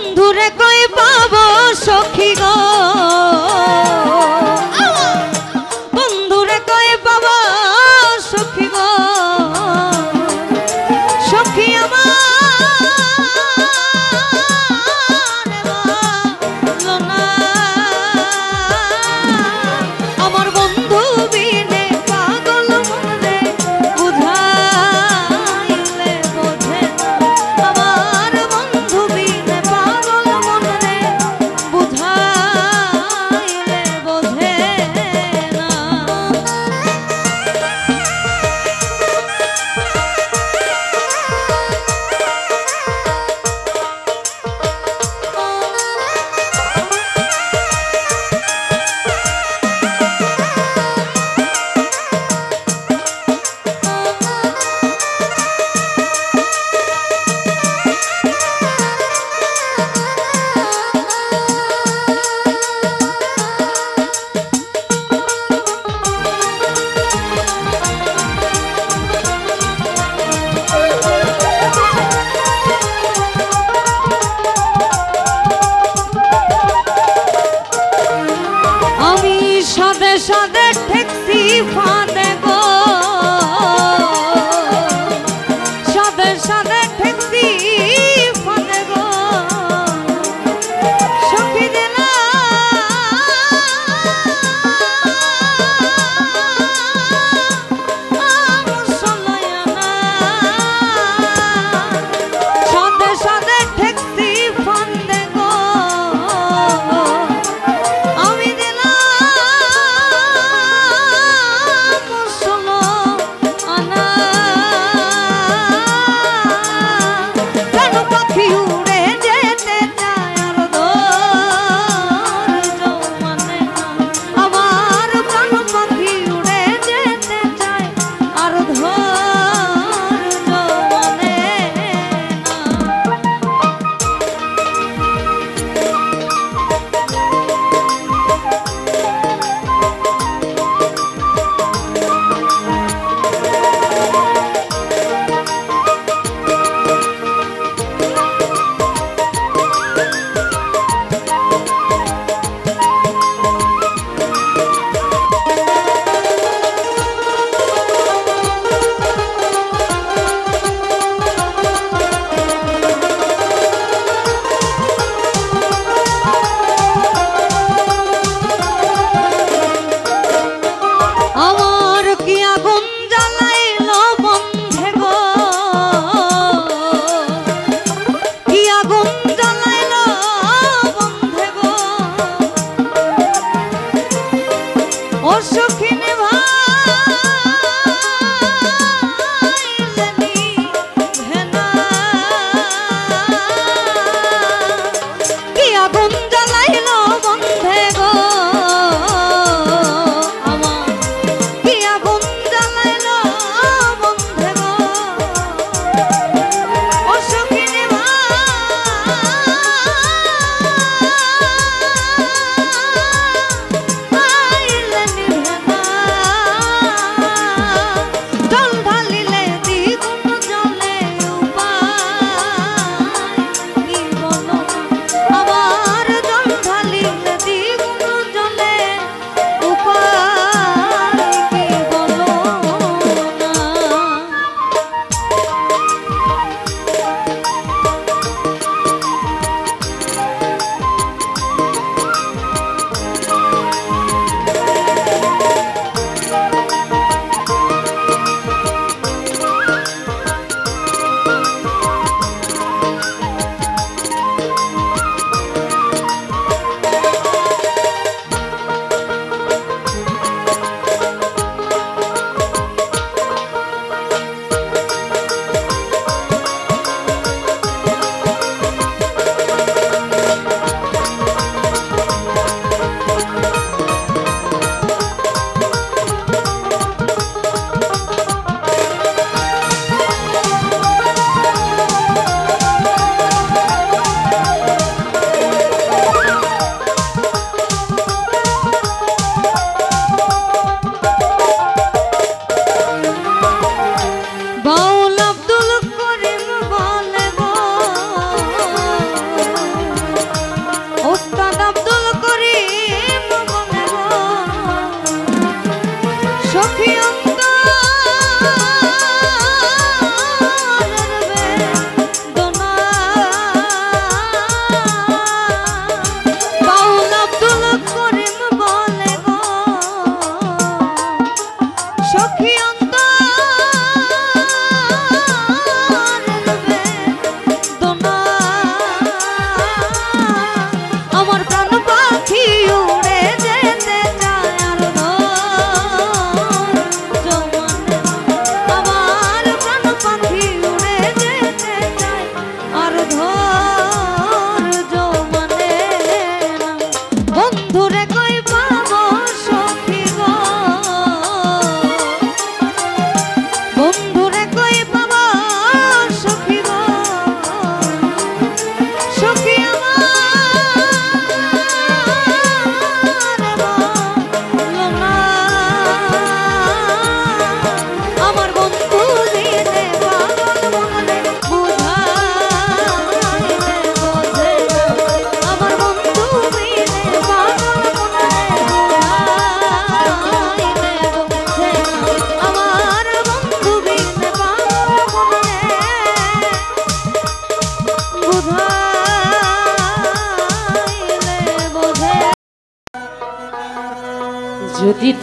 বন্ধুরে কই পাবো সখী গো, বন্ধুরে কই পাবো সখী গো, সখী আমার সাদে ঠেকছি ফাঁদে গো, সাদে সাদে ঠেকছি ফাঁদে গো, সখী দিলা সাদে সাদে ঠেকছি ফাঁদে গো,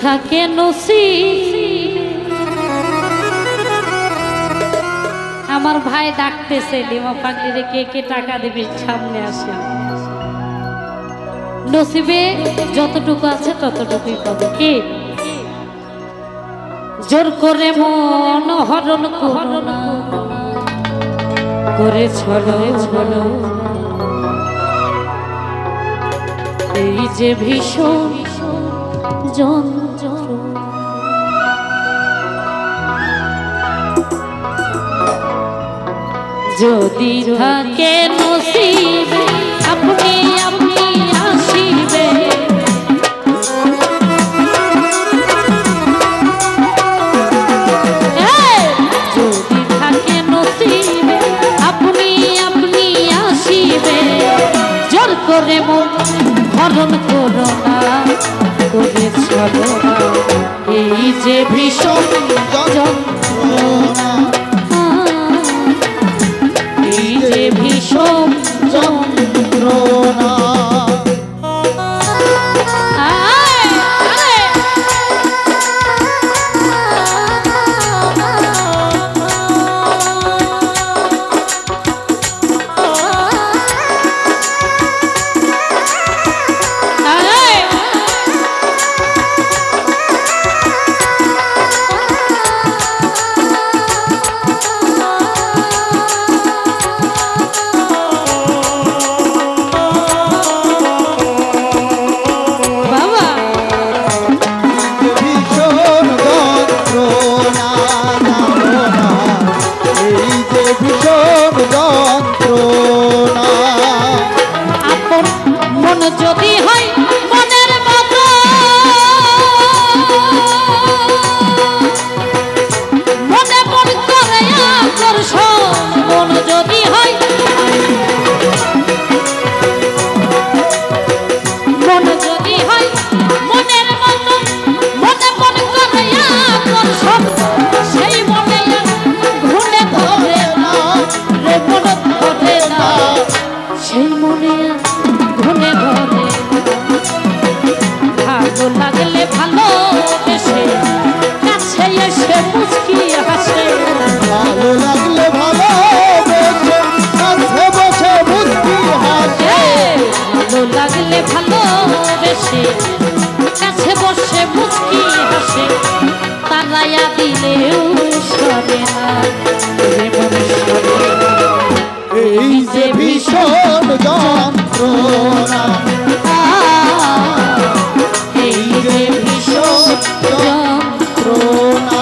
থাকে নসিবে। আমার ভাই ডাকতেছে লিমা পাগলিরে কে কে টাকা দিবি সামনে আসে। নসিবে যতটুকু আছে ততটুকুই পাবে। কি জোর করে মন হরণ করোনা করে ছলো ছলো, এই যে ভীষণ যন্ত্র। যদি থাকে নসিবে আপনি আপনি আসিবে, যদি থাকে নসিবে আপনি আপনি আসিবে। জোর করে মন হরণ করো না করে চলো না, এই যে ভীষণ যন্ত্রণা, এই যে ভীষণ যন্ত্রণা। যদি হয় মনের মতো মনে মন করে আকর্ষণ, মন যদি হয় মন যদি হয় মনের মতো মনে মন করে আকর্ষণ, সেই মনে ঘুরে ধরে না রে মন ধরে না, সেই মনে ঘুরে ঘরে ভালো লাগলে ভালোবেসে কাছে এসে মুচকি হাসে, ভালো লাগলে ভালোবেসে কাছে বসে মুচকি হাসে, ভালো লাগলে ভালোবেসে কাছে বসে মুচকি হাসে, তারাইয়া দিলেও সরে না রে মন সরে না, এই যে ভীষণ যন্ত্রণা, এই যে ভীষণ যন্ত্রণা।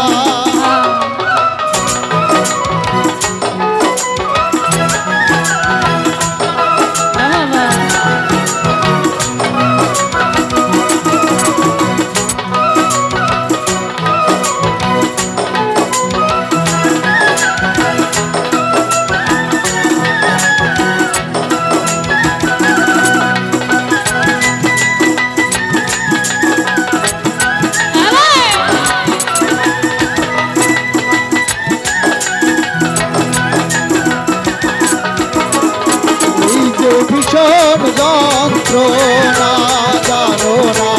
ভীষণ যন্ত্রণা জানো না,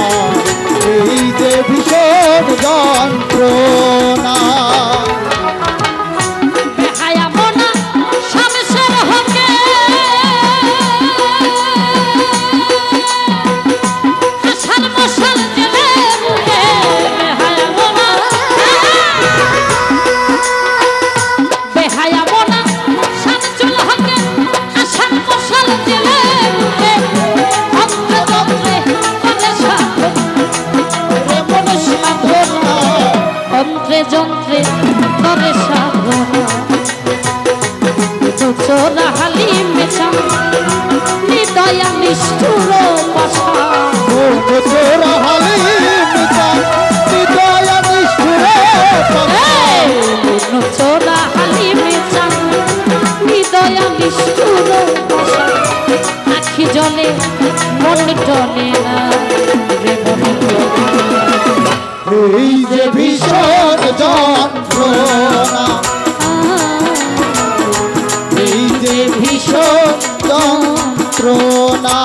এই যে ভীষণ যন্ত্রণা। যন্ত্রে করে সাধনা চোরা হালিম বেচাম হৃদয়া নিষ্ঠুর পাশা, চোরা হালিম বেচাম হৃদয়া নিষ্ঠুর পাশা, চোরা হালিম বেচাম হৃদয়া নিষ্ঠুর পাশা, আখি জলে মন টনে না রে মন টনে না, এই যে ভীষণ যন্ত্রণা, এই যে ভীষণ যন্ত্রণা।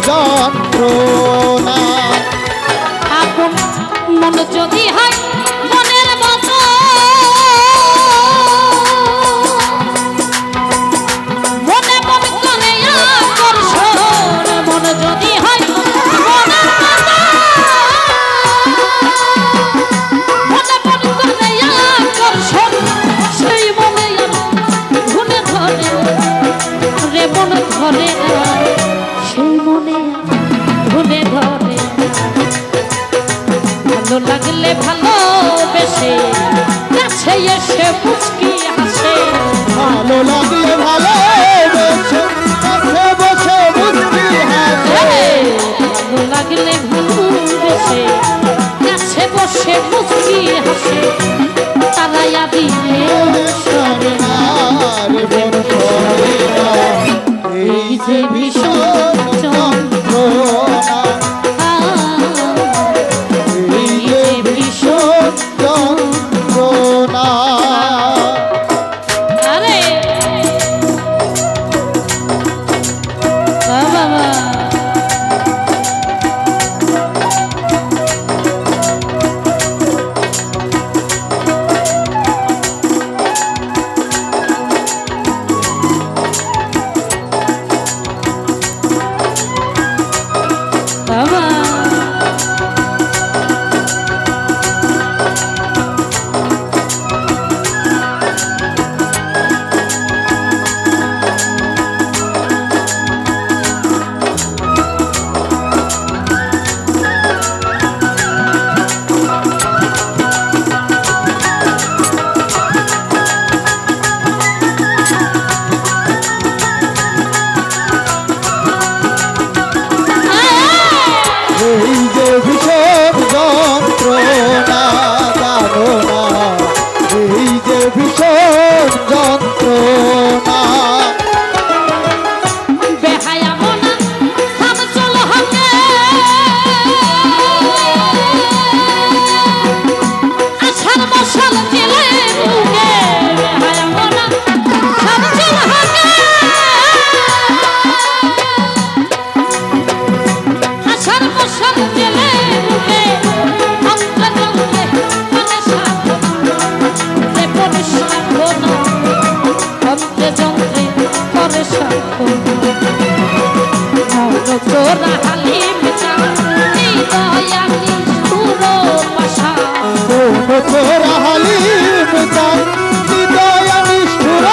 যন্ত্রণা আপন মন যদি হয় মনের মতো মনে মন করে আকর্ষণ মন যদি হয় মনের মতো মনে মন করে আকর্ষণ সেই মনে ঘুরে ধরে রে মন ধরে সেই মনে ঘুরে ধরে ভালো লাগলে ভালোবেসে কাছে এসে মুচকি হাসে ভালো লাগলে ভালোবেসে কাছে বসে মুচকি হাসে ভালো লাগলে ভালোবেসে কাছে বসে মুচকি হাসে তারাইয়া দিলে সরে না রে মন করে না এই যে ভীষণ যন্ত্রণা এই যে ভীষণ যন্ত্রণা আরে বাবা বাবা এই যে ভীষণ যন্ত্রণা জানো না এই যে ভীষণ যন্ত্রণা বেহায়া মনা সাম চল হকে আছার মশাল জেলে বুকে বেহায়া মনা সাম চল হকে আছার মশাল জেলে বুকে অঙ্কে অঙ্কে মনে সাধনা রে পরে সাধনা অন্তে যন্ত্রে করে সাধনা তোরা হালিম চাঁদি দয়ালি সুরো পাশা তোরা হালিম চান হৃদয় নিষ্ঠুর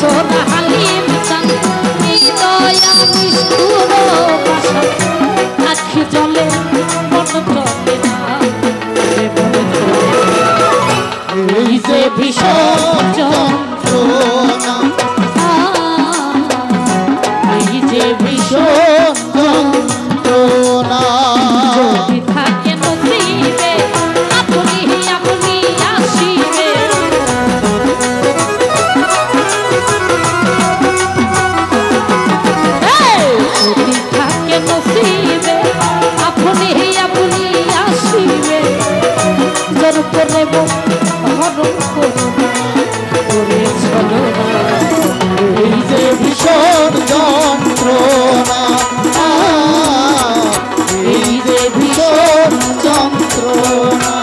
তোরা হালিম চাঁদি দয়ালি সুরো পাশা আখি জলে মন জলে না এই যে ভীষণ যন্ত্রণা এই যে ভীষণ যন্ত্রণা যদি থাকে নসিবে আপনি আপনি আসিবে যদি থাকে নসিবে আপনি আপনি আসিবে জোর করে হরণ করে চলো এই যে ভীষণ যন্ত্রণা এই যে ভীষণ যন্ত্রণা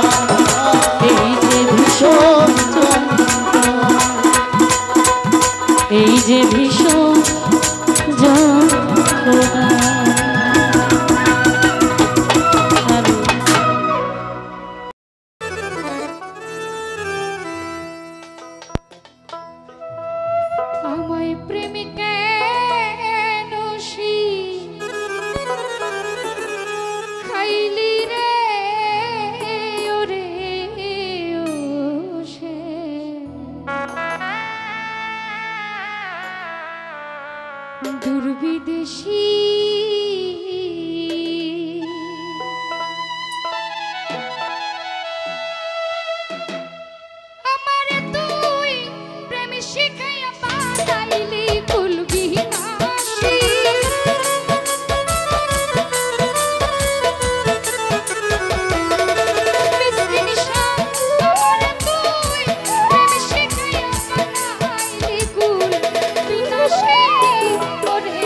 এই যে ভীষণ এই যে ভীষণ যন্ত্রণা আমায় প্রেমিকে নসি খাইলি রে ওরে ও সে দুর্বিদেশী আমারে তুই প্রেম শিখাইয়া বানাইলি কুলবি হাসি মিষ্টি নিশা আমারে তুই প্রেম শিখাইয়া বানাইলি কুলবি হাসি ওরে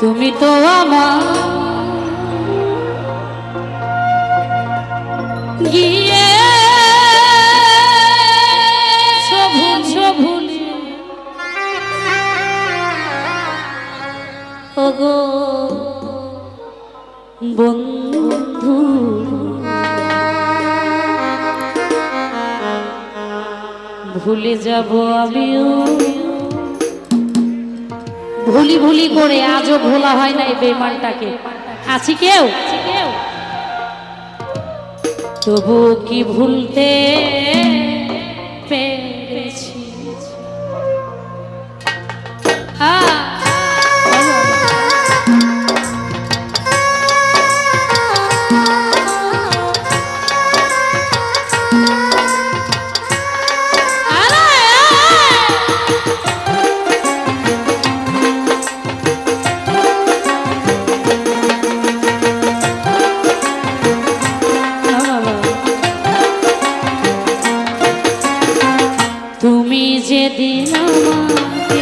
তুমি তো আমার গিয়ে ভুলে ওগো বন্ধু ভুলে যাব আমিও ভুলি ভুলি করে আজও ভোলা হয় না এই বেঈমানটাকে আছি কেউ তবু কি ভুলতে পেরেছি তুমি যেদিন আমাকে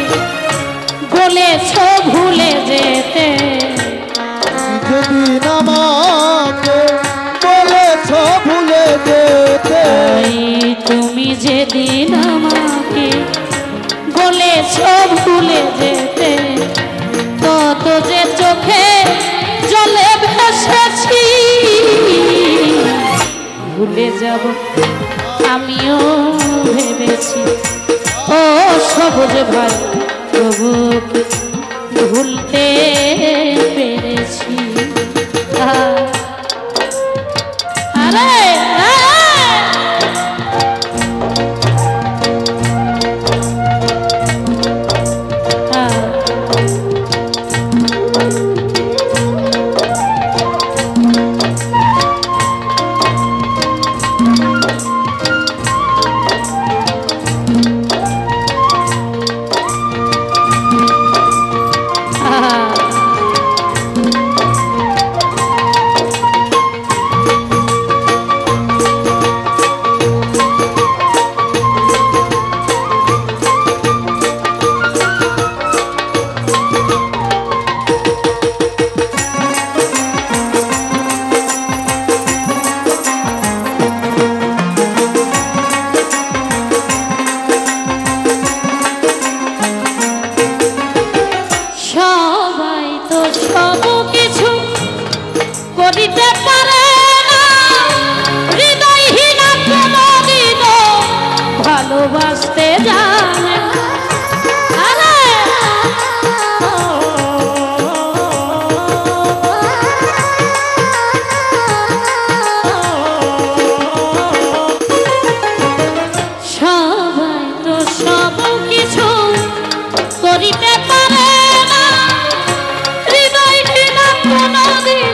বলেছ ভুলে যেতে যেদিন আমাকে বলেছ ভুলে যেতে তুমি যেদিন আমাকে বলেছ ভুলে যেতে তত যে চোখে জলে ভেসেছি ভুলে যাব আমিও ভেবেছি ও সবুজ ভাই তবু ভুলতে পেরেছি আরে ভালোবাসতে জানে সবাই তো সব কিছু করিতে পারে না হৃদয়হীন কোনদিন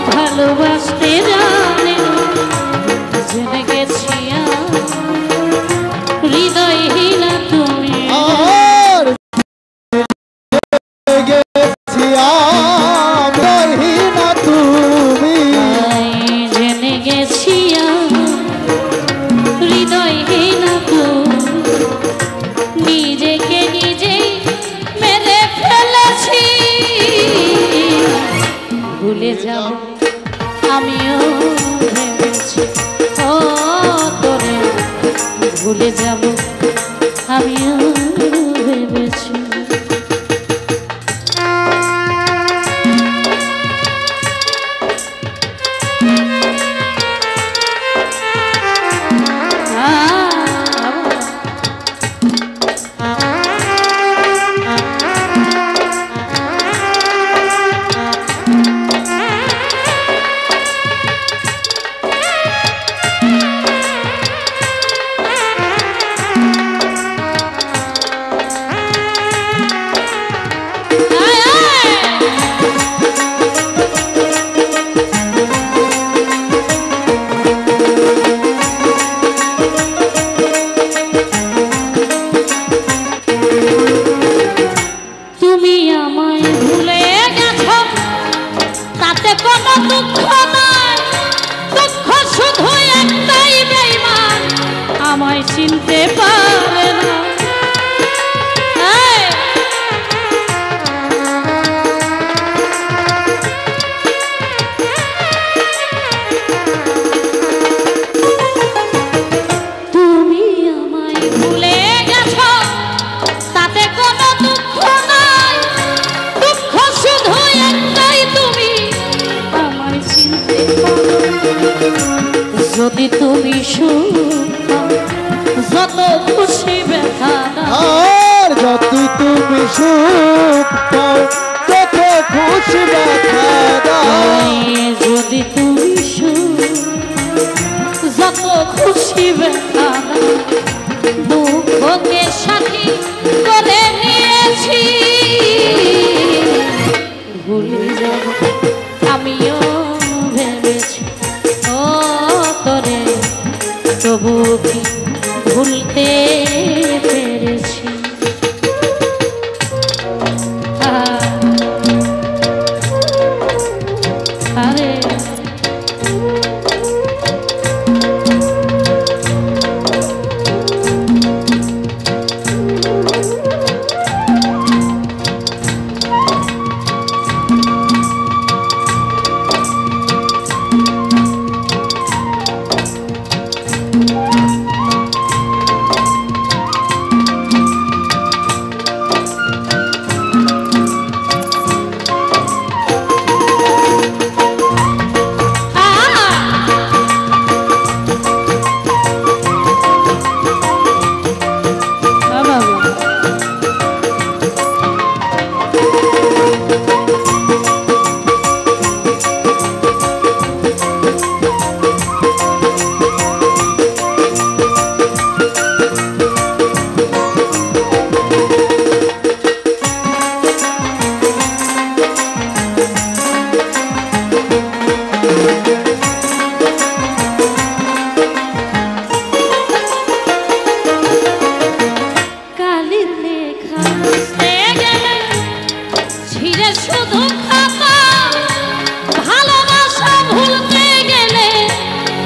ভালোবাসতে জানে জেনে গেছি হৃদয়হীন তুমি হৃদয়হীন তুমি জেনে গেছি হৃদয়হীন তুমি নিজেকে নিজেই মেরে ফেলেছি ভুলে যাব আমিও ভেবেছি ও তোরে ভুলে যাব আমিও ভেবেছি চিনতে পারে না সুখ পাও, যত খুশি ব্যথা দাও। আর যতই তুমি সুখ পাও তত খুশি ব্যথা দাও। যদি তুমি সুখ যত খুশি ব্যথা দাও, দুঃখকে সাথী করে নিয়েছি, ভুলে যাব আমিও ভেবেছি ও তোরে, তবু কি ভুলতে পেরেছি। আরে শুধু খাতা, ভালোবাসা ভুলতে গেলে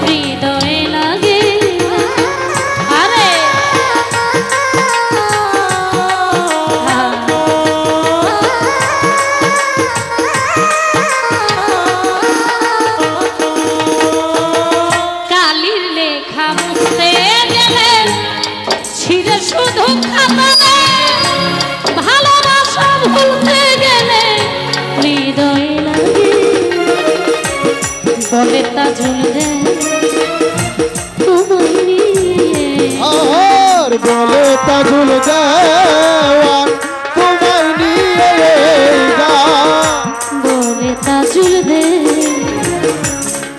হৃদয়ে লাগে। আরে কালির লেখা মুছতে গেলে ছিঁড়ে শুধু খাতা, ভালোবাসা ভুলতে গেলে হৃদয়ে লাগে। বলে তা ঝুলবে তোমায় নিয়ে, আর বলে তাজুল দেওয়ান তোমায় নিয়ে গান। বলে তা ঝুলবে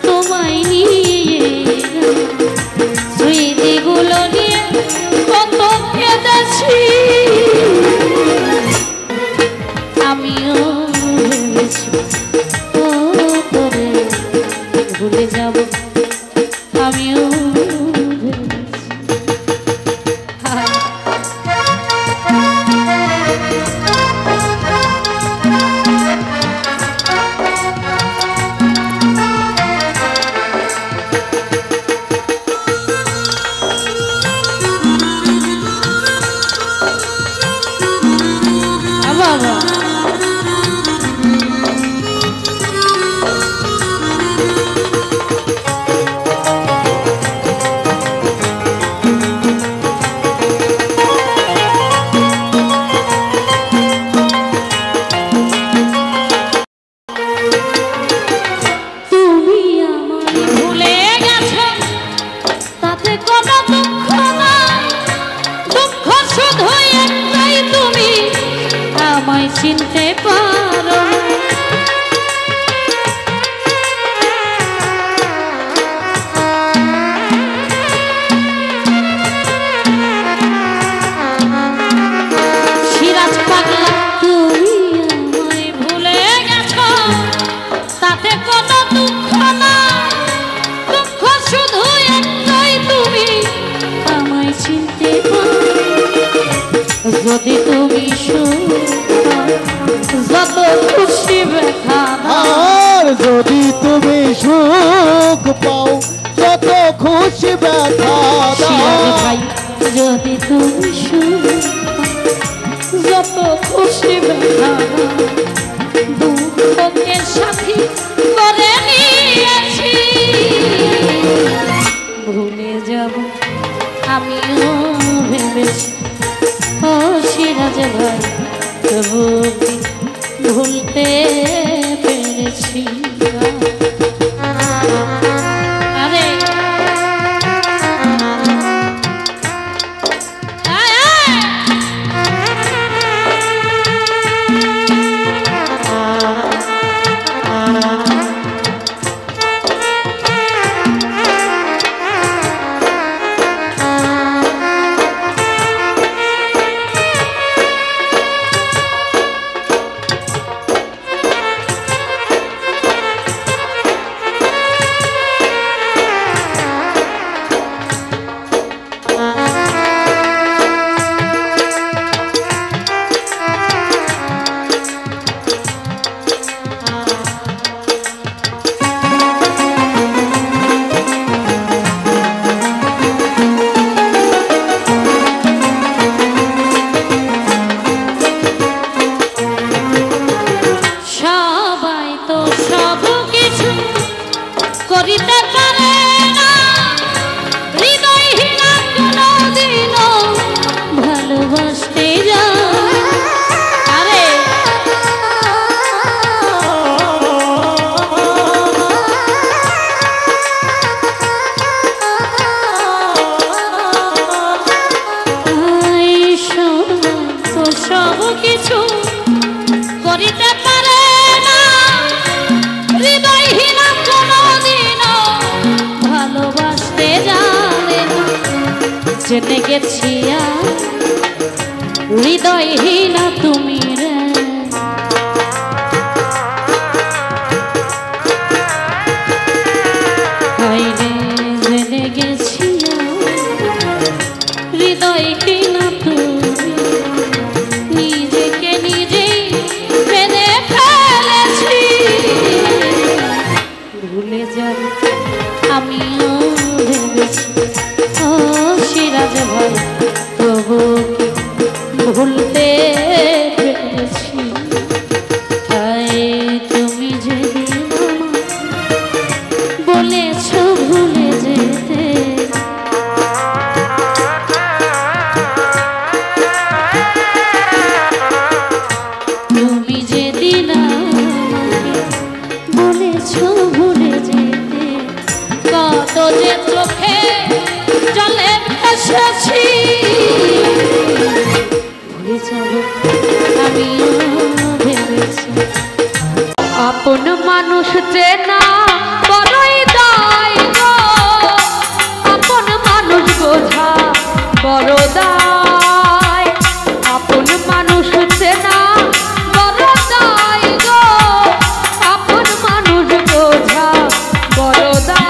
তোমায় নিয়ে, স্মৃতিগুলো নিয়ে কত কেঁদেছি, আমিও ভেবেছি ও তোরে ভুলে যাব, আমিও ভেবেছি। বাবা তুমি আমায় ভুলে গেছো, তাতে কোনো দুঃখ নাই, দুঃখ শুধু একটাই তুমি আমায় চিনতে পারো। সিরাজ পাগলা তুমি আমায় ভুলে গেছো, তাতে কোনো দুঃখ নাই, দুঃখ শুধু একটাই তুমি আমায় চিনতে পারো। যদি তুমি যত খুশি ব্যথা দাও, আর যদি তুমি সুখ পাও তত খুশি ব্যথা সিরাজ দাও। ভাই যদি তুমি যত খুশি ব্যথা দাও, দুঃখকে সাথী করে নিয়েছি, ভুলে যাব আমিও ভেবেছি ও সিরাজ ভাই, তবু কি ভুলতে পেরেছি। আরে জেনে গেছি হৃদয়হীনা তুমি রে হাইরে জেনে গেছি হৃদয়হীনা তুমি নিজেকে নিজেই মেনে ফেলেছি ভুলে যাবে আমিও ভেবেছি ও সিরাজ ভাই তবু ভুলতে পেরেছি তুমি যেদিন বলেছ ভুলে যেতে তুমি যেদিন বলেছ ভুলে যেতে কত যে চোখে জলে ভেসেছি ভুলে যাব আমিও ভেবেছি আপন মানুষ চেনা বড়ই দায় গো আপন মানুষ বোঝা বড় দায় আপন মানুষ চেনা বড় দায় গো আপন মানুষ বোঝা বড় দায়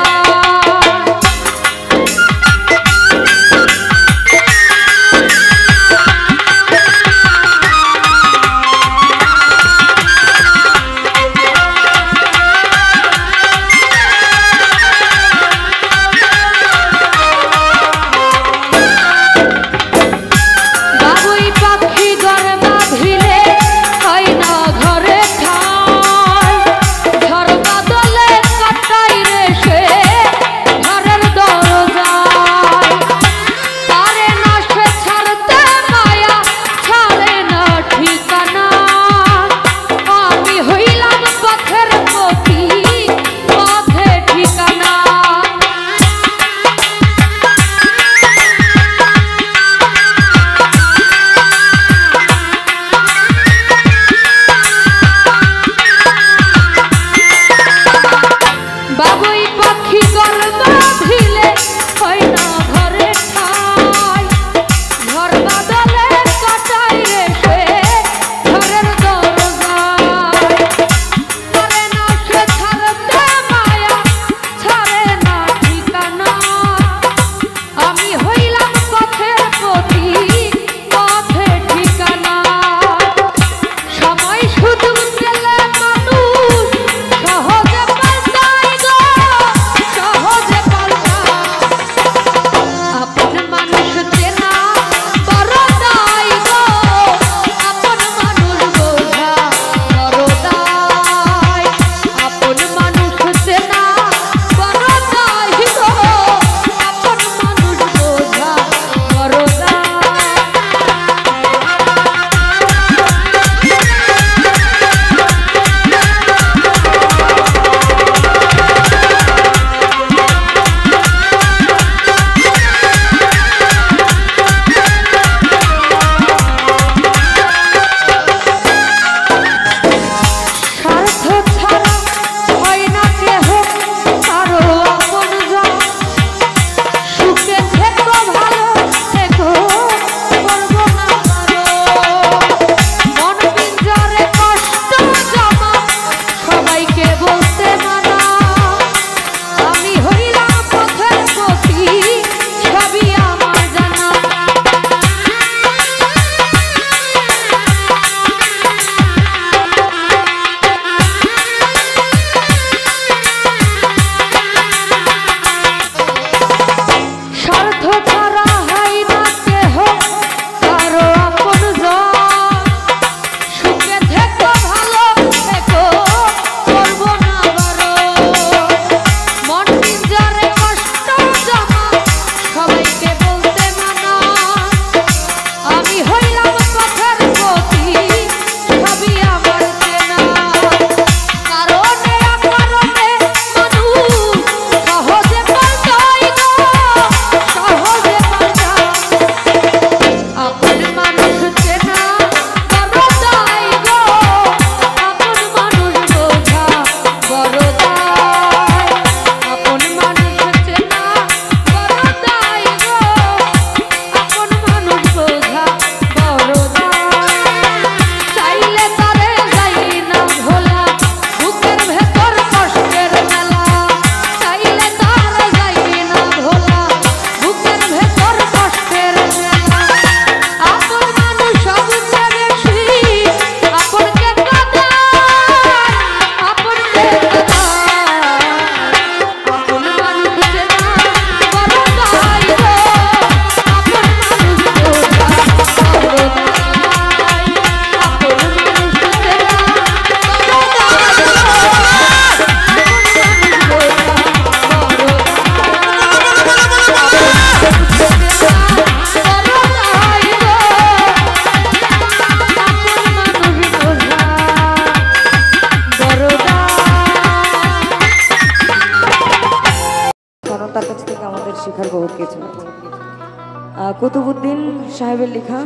কুতুবউদ্দিন সাহেবের লেখা।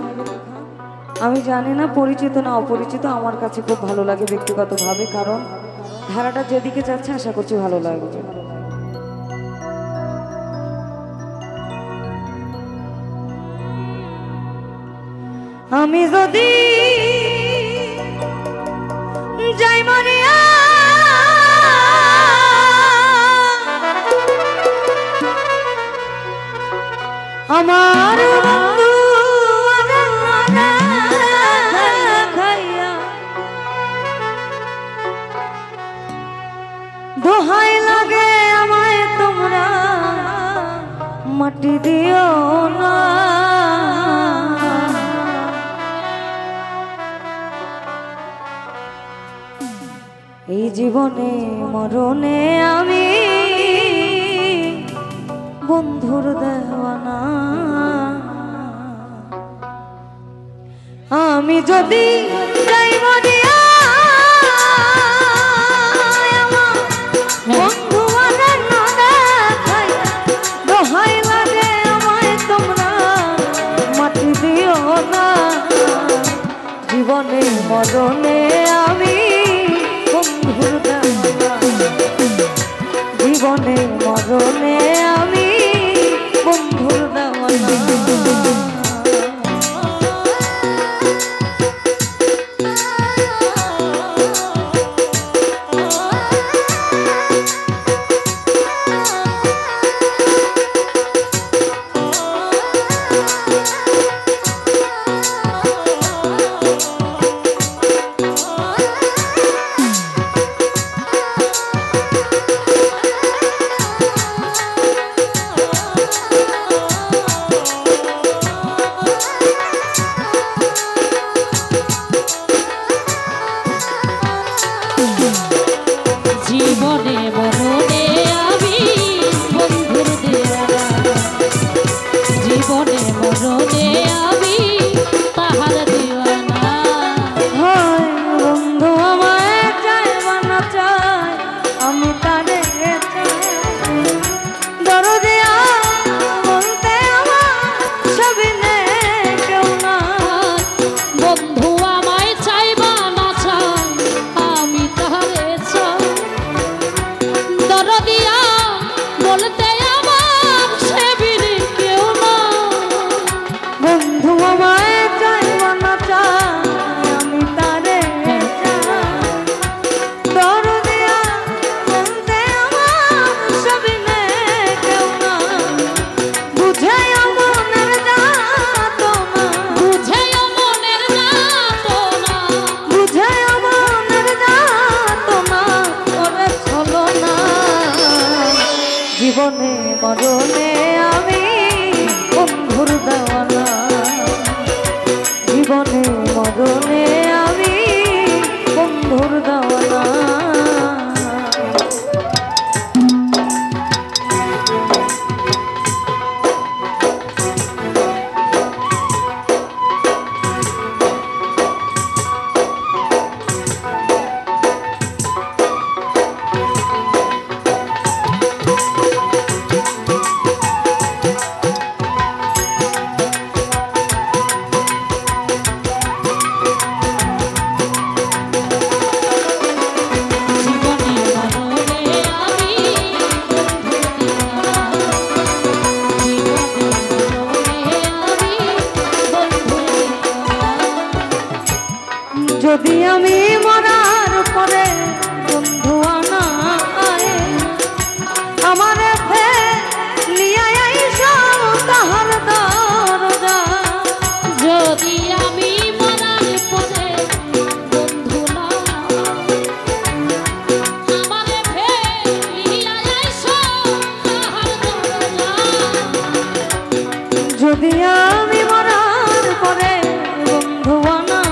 আমি জানি না পরিচিত না অপরিচিত, আমার কাছে খুব ভালো লাগে ব্যক্তিগতভাবে, কারণ ধারাটা যেদিকে যাচ্ছে আশা করছি ভালো লাগবে। আমি যদি যাই মরিয়া আমার বন্ধু খাইয়া দোহাই লাগে আমায় তোমরা মাটি দিও না। এই জীবনে মরণে আমি বন্ধুর দেওয়ানা। আমি যদি যাই মরিয়া আমার বন্ধু আমার না দেখাই দোহাই লাগে আমায় তোমরা মাটি দিও না। জীবনে মরণে আমি বন্ধুর দেওয়ানা, জীবনে মরণে আমি বন্ধুর দেওয়ানা। জীবনে মরণে আমি বন্ধুর দেওয়ানা, জীবনে মরণে আমি তাহার দেওয়ানা। হয় বন্ধু আমায় চায় বানা চায় আমি তারে চাই, দরদিয়া বলতে আমার সবই নে কেউ না। বন্ধু আমায় চাইবা না চাই আমি তাহারে চাই, দরদিয়া বলতে আমার সেবিনি কেউ না। বন্ধু আমায় চায় বানা চায় আমি তারে চাই, দরদিয়া বলতে আমার সবই নে কেউ না। বুঝে মনের যাতনা, বুঝে মনের যাতনা, বুঝে মনের যাতনা ওরে চলো না। জীবনে মরণে আমি বন্ধুর দেওয়ানা, জীবনে মরণে আমি বন্ধুর দেওয়ানা। যদি আমি মরার পরে বন্ধু আনা আমার লিয়া তাহার দরজা। যদি আমি মরার পরে বন্ধু না আমারে ফেলিয়া আইসো তাহার দরজা। যদি আমি মরার পরে বন্ধু আনা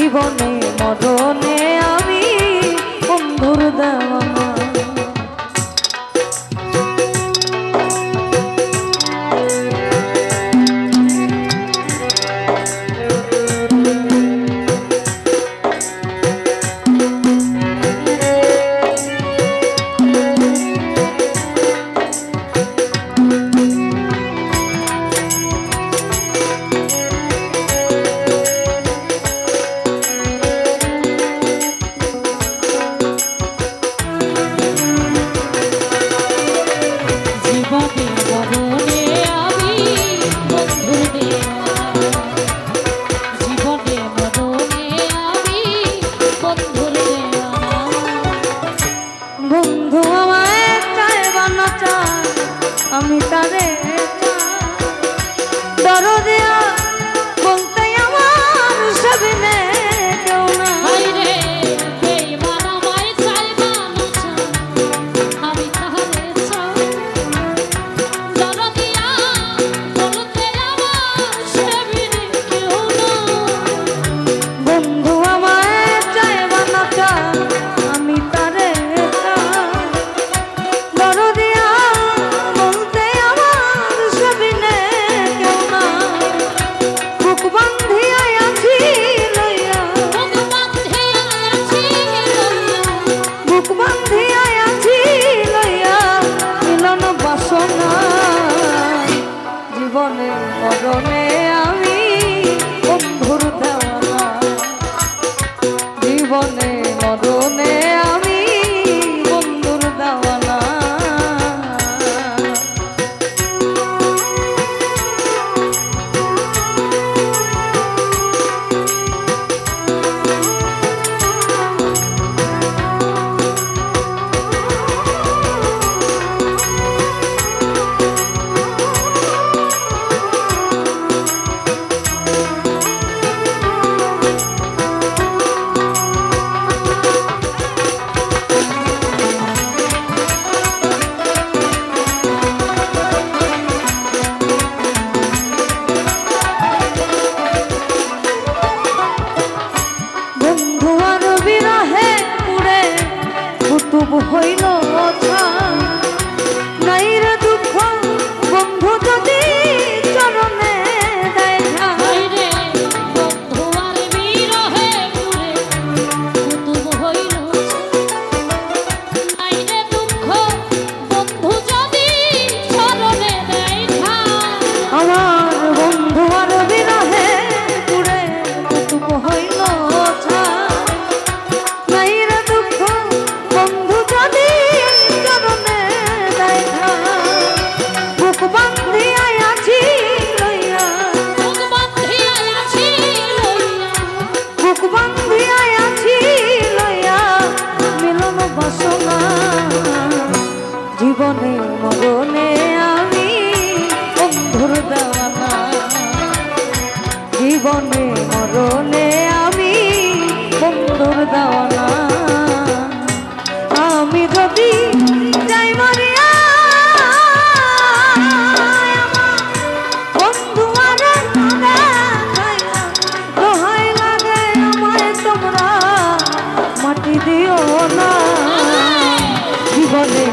জীবনে মরণে আমি বন্ধুর দেওয়ানা। আমি তারে দরদিয়া বলতে আমার সবিনে কেউ না। আমি তাহলে দরদিয়া বলতে আমার সবিনে কেউ না। বন্ধু আমায় চায় বানা চায় আমি তারে দরদিয়া বলতে আমার সবিনে কেউ না। বুক বান্ধিয়া আছি লইয়া বুক বান্ধিয়া আছি লইয়া মিলন বাসনা। জীবনে মরণে আমি বন্ধুর দেওয়ানা। জীবনে মরণে আমি বন্ধুর দেওয়ানা। বন্ধু আর বিরহে পুরে কুতুব হইল নাই রে দুঃখ বন্ধু যদি চরণে দেয় রে বন্ধু আর বিরহে পুরে কুতুব হইল নাই রে দুঃখ বন্ধু যদি চরণে দেয় ঠাঁই। আমার বন্ধু আর বিরহে পুরে কুতুব হইল নাই রে দুঃখ বন্ধু যদি চরণে দেয় বুক বান্ধিয়া আছি লইয়া বুক বাঁধিয়া আছি লইয়া বুক বান্ধিয়া আছি লইয়া মিলন বাসনা। জীবনে মরণে আমি বন্ধুর দেওয়ানা। জীবনে মরণে আমি বন্ধুর দেওয়ানা। আমি যদি যাই মরিয়া বন্ধু আর দোহাই লাগে আমায় তোমরা মাটি দিও না। জীবনে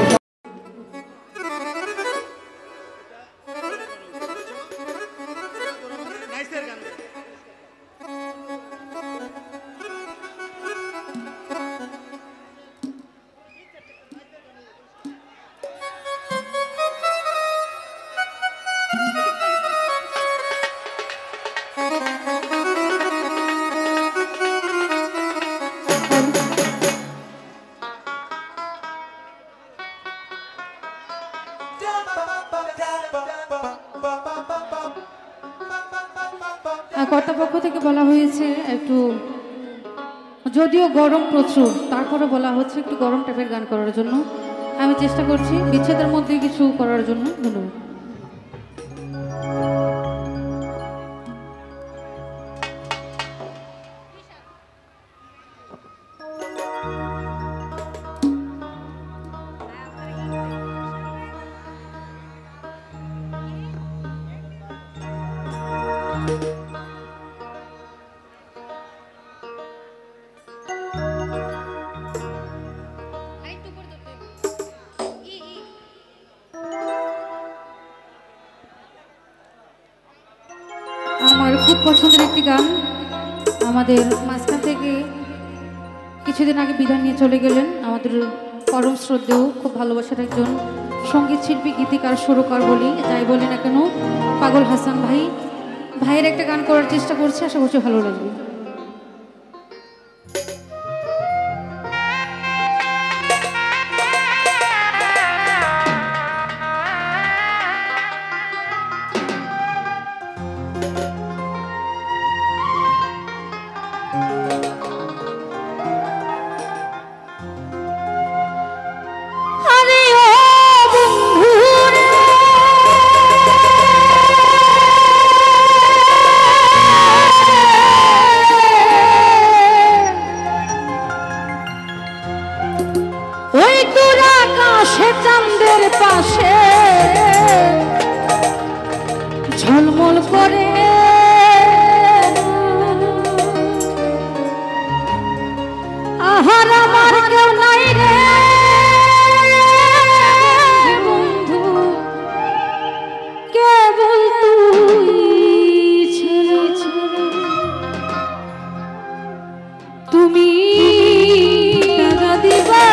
কর্তৃপক্ষ থেকে বলা হয়েছে একটু, যদিও গরম প্রচুর তারপরে বলা হচ্ছে একটু গরম টাইপের গান করার জন্য। আমি চেষ্টা করছি বিচ্ছেদের মধ্যে কিছু করার জন্য। ধন্যবাদ। পছন্দের একটি গান। আমাদের মাঝখান থেকে কিছুদিন আগে বিদায় নিয়ে চলে গেলেন আমাদের পরম শ্রদ্ধেয় খুব ভালোবাসার একজন সঙ্গীত শিল্পী, গীতিকার, সুরকার বলি যাই বলি না কেন, পাগল হাসান ভাই। ভাইয়ের একটা গান করার চেষ্টা করছি, আশা করছি ভালো লাগবে। চাঁদের পাশে ঝলমল করে আহার আমার কেউ নাই রে বন্ধু, কেবল তুই ছেড়ে ছেড়ে তুমি টাকা দিবা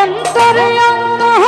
অন্তরে অন্তর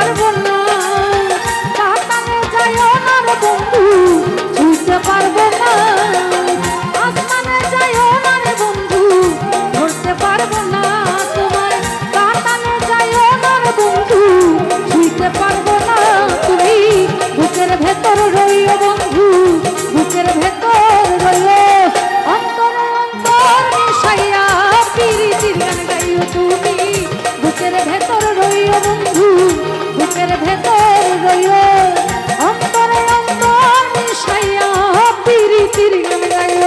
পারবো না, কাতারে যাইও না রে বন্ধু ছুঁইতে পারবো না, আসমানে যাইও না রে বন্ধু ধরতে পারবো না তোমায়, কাতারে যাইও না রে বন্ধু ছুঁইতে পারবো না, তুমি বুকের ভেতর রইও বন্ধু, বুকের ভেতর রইও, অন্তরে অন্তর মিশাইয়া পিরিতির গান গাইও তুমি, বুকের ভেতর রইও বন্ধু, বুকের ভেতর রইও, অন্তরে অন্তর মিশাইয়া পিরিতির গান গাইও।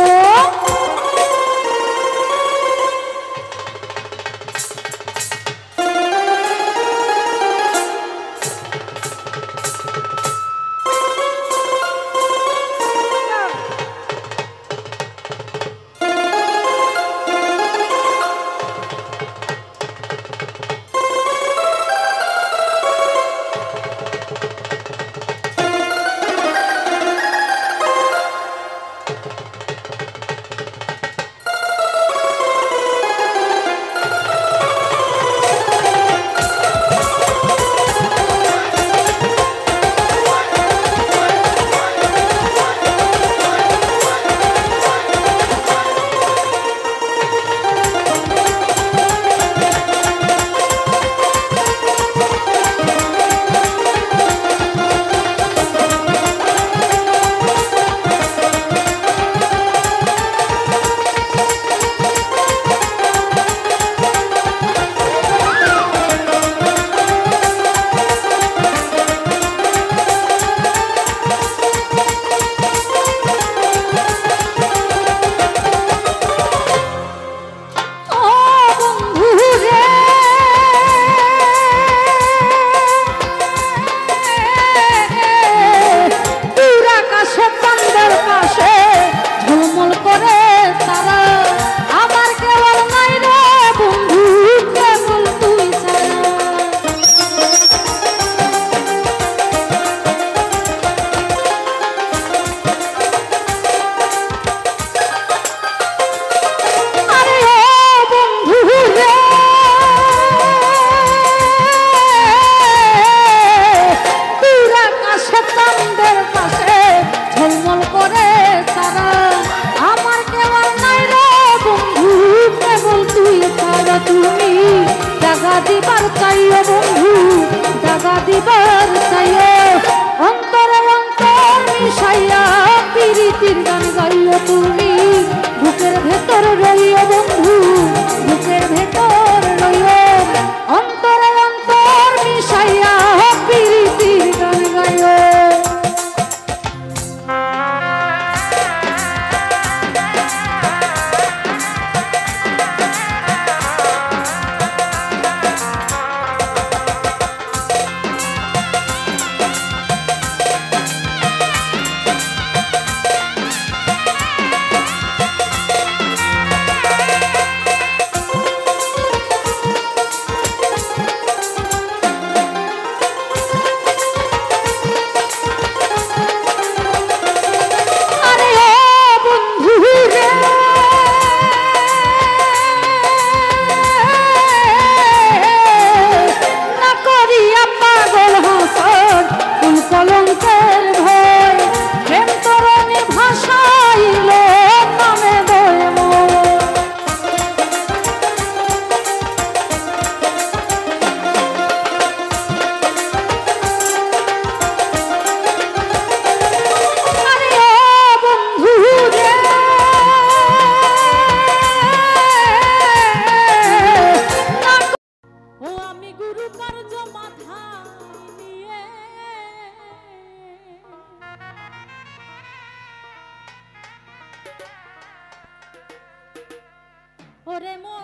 ওরে মা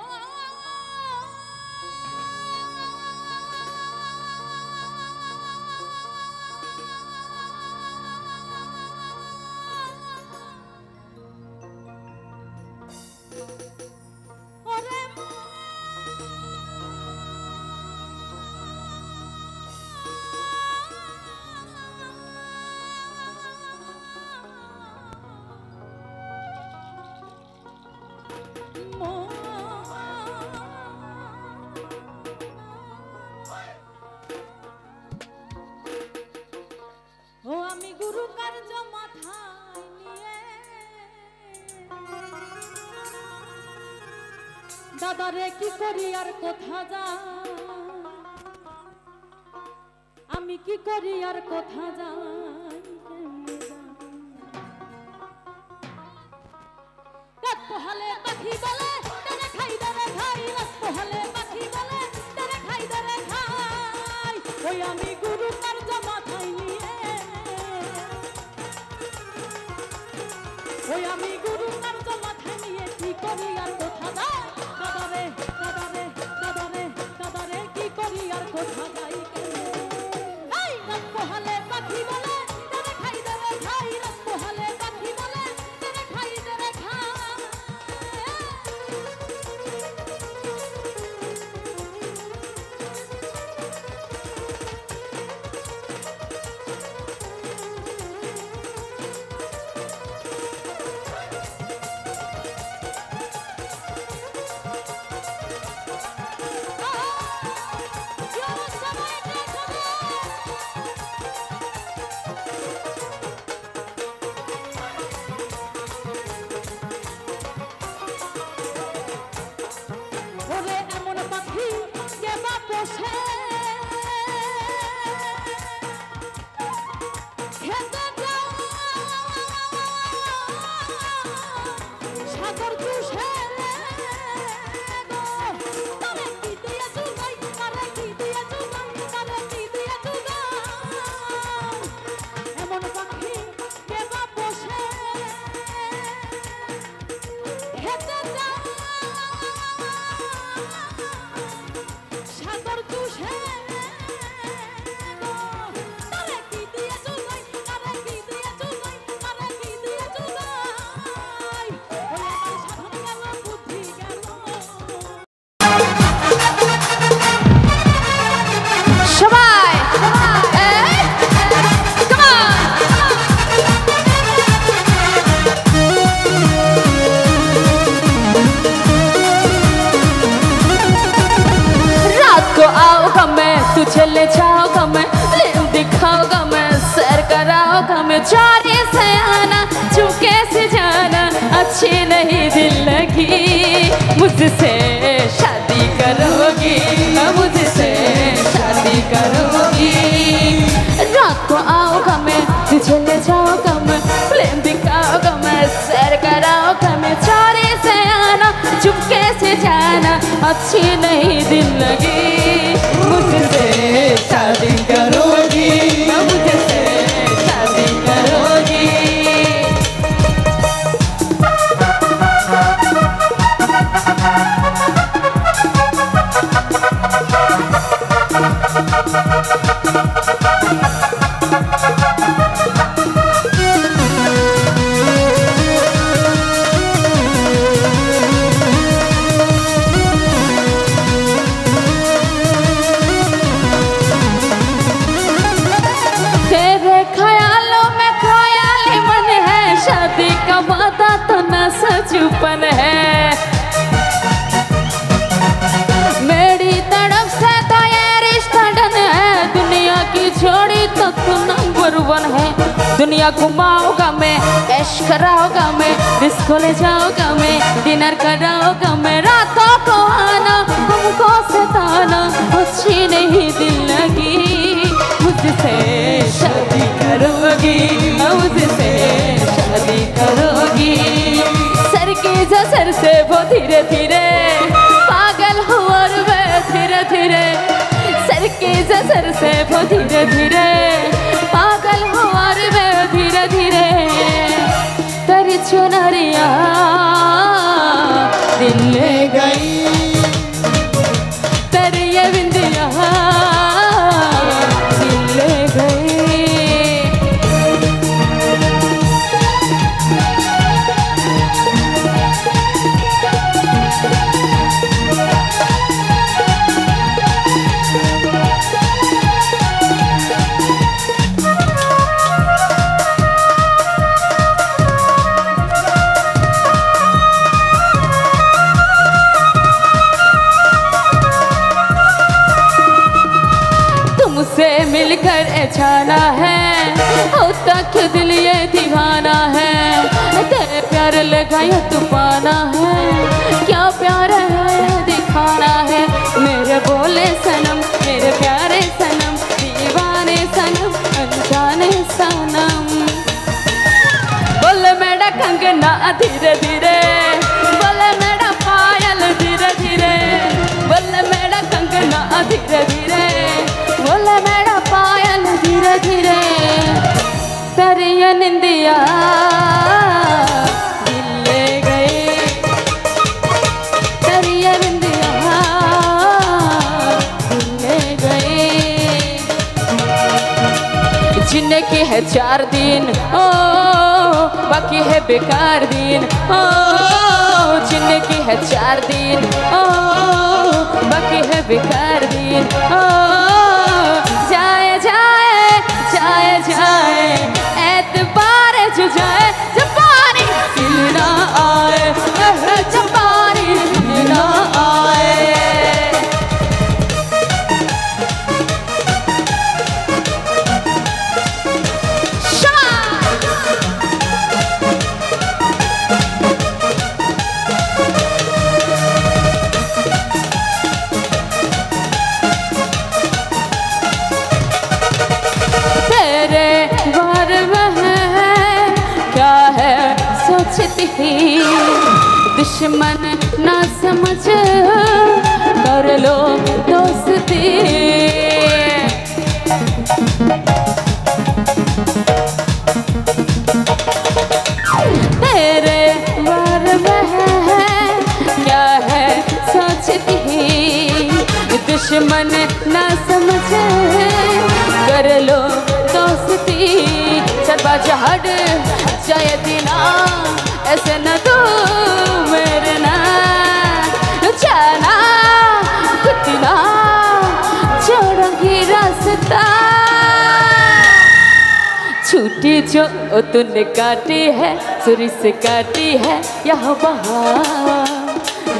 দাদারে কি করি আর কোথা যা আমি কি করি আর কোথা যাই রাত পোহালে পাখি বলে তারে খাই রাত পোহালে পাখি বলে তারে খাই ওই আমি গুরু কার্য মাথায় নিয়ে ওই আমি গুরু কার্য মাথায় নিয়ে কি করি আর কোথা যাই দাদারে দাদারে দাদারে দাদারে কি করি আর কোথা যাই এই রাত পোহালে পাখি বলে তারে খাই রাত পোহালে পাখি বলে তারে খাই ওরে এমন পাখি যে বাপসে খেতে সাগর চুষে তারে কি দিয়ে চুগাই তারে কি দিয়ে চুগাই তারে কি দিয়ে চুগাই এমন পাখি যে বাপসে খেতে সাগর চুষে তারে কি দিয়ে চুগাই তারে কি দিয়ে চুগাই তারে কি দিয়ে চুগাই ওরে আমার সাধন গেল বুদ্ধি গেল সবাই এই কাম रात को आओगा मैं तुझे ले जाऊंगा मैं फिल्म दिखाऊंगा मैं सैर कराऊंगा मैं चोरी से आना चुपके से जाना अच्छी नहीं दिल लगी मुझसे शादी करोगी मुझसे शादी करोगी रात को आओगा मैं तुझे ले जाऊंगा मैं फिल्म दिखाऊंगा मैं सैर कराऊंगा मैं चोरी से आना चुपके से जाना अच्छी नहीं दिल लगी मुझसे शादी करोगी मुझसे शादी करोगी तेरे ख्यालों में ख्याली मन है शादी का वादा तो न सचपन है मेरी तरफ से तो ये रिश्ता डन है दुनिया की जोड़ी तो तू नंबर 1 है दुनिया घुमाऊंगा मैं ऐश कराऊंगा मैं डिस्को ले जाऊंगा मैं डिनर कराऊंगा मैं रातों को आना हमको सताना अच्छी नहीं दिल लगी मुझसे शादी करोगी मुझसे शादी करोगी सर की जो सर से वो धीरे धीरे पागल हुआ और मैं धीरे धीरे सर की जो सर से वो धीरे धीरे पागल हुआ और मैं धीरे धीरे तेरी चुनरिया दिल ले गई तेरी ये बिंदिया दिल ले गई तुमसे मिलकर जाना है होता क्यों दिल ये दीवाना है तेरे प्यार लगाया तूफाना है क्या प्यार है धीरे धीरे बोले मेरा पायल धीरे धीरे बोले मेरा कंगना धीरे धीरे बोले मेरा पायल धीरे धीरे तेरी ये निंदिया दिल ले गई तेरी ये निंदिया दिल ले गई जीने के है 4 दिन ओ बाकी है बेकार दिन ओ जीने की है 4 दिन ओ बाकी है बेकार दिन ओ जाए जाए जाए जाए एतबार जो जाए जबानी दिल ना आए जबानी दिल ना आए दुश्मन ना समझ कर लो दोस्ती तेरे बारे में क्या है सोचती दुश्मन ना समझ कर लो दोस्ती सरबाज हट जाए दीना ऐसे न तू मेरे ना जाना कुछ ना छोड़ूंगी रास्ता छूटी जो तूने काटी है सुरी से काटी है यहाँ वहाँ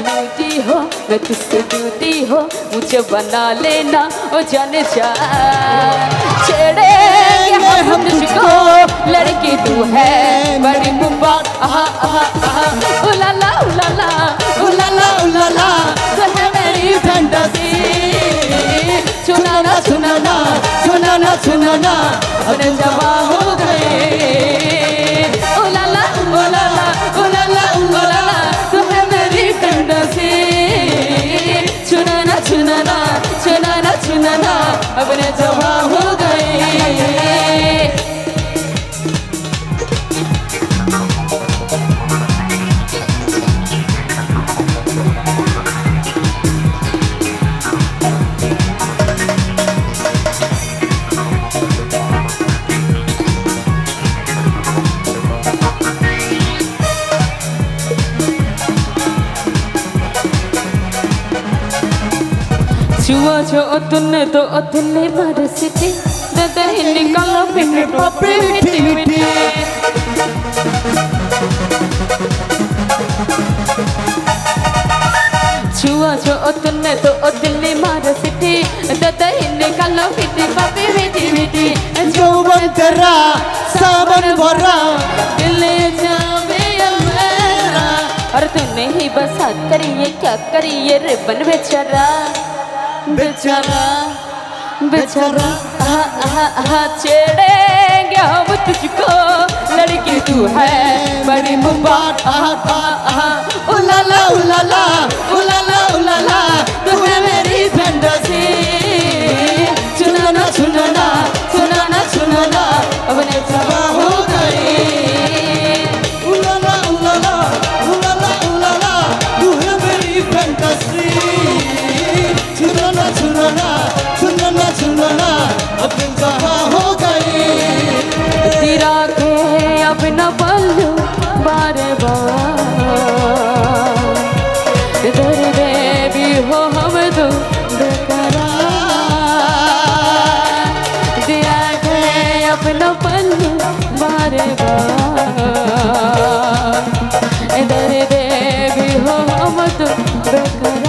लूटी हो मैं तुझसे टूटी हो मुझे बना लेना ओ जाने जा छेड़े हम तुझको लड़की तू है बड़ी मुबारक आहा आहा आहा उलाला उलाला उलाला उलाला तू है मेरी फैंटेसी सुनाना सुनाना सुनाना सुनाना अपने जवा हो गए उलाला उलाला उलाला उलाला तू है मेरी फैंटेसी सुनाना सुनाना सुनाना सुनाना अपने जवा हो गए छुआ जो तूने तो तूने मर सिटी दे निकालो पिंडी पपड़ी मिठी मिठी छुआ जो तूने तो तूने मर सिटी दे निकालो पिंडी पपड़ी मिठी मिठी যৌবন তেরা सावन भरा दिल जावे मेरा और तूने ही बसा करिए क्या करिए रिबन बेचारा बेचारा बेचारा छेड़ेंगे हम तुझको लड़की तू है बड़ी मुबारक उलाला उलाला उलाला उलाला तू है मेरी फैंटेसी सुनाना सुनाना सुनाना सुनाना अपने जवा हो गई उलाला उलाला उलाला उलाला तू है मेरी फैंटेसी सुनाना सुनाना सुनाना सुनाना अब दिल जवा हो गई तेरा के अब न बल्लू बारे बार दर्द भी हो हम तो बेकरार तेरा के अब न बल्लू बारे बार दर्द भी हो हम तो बेकरार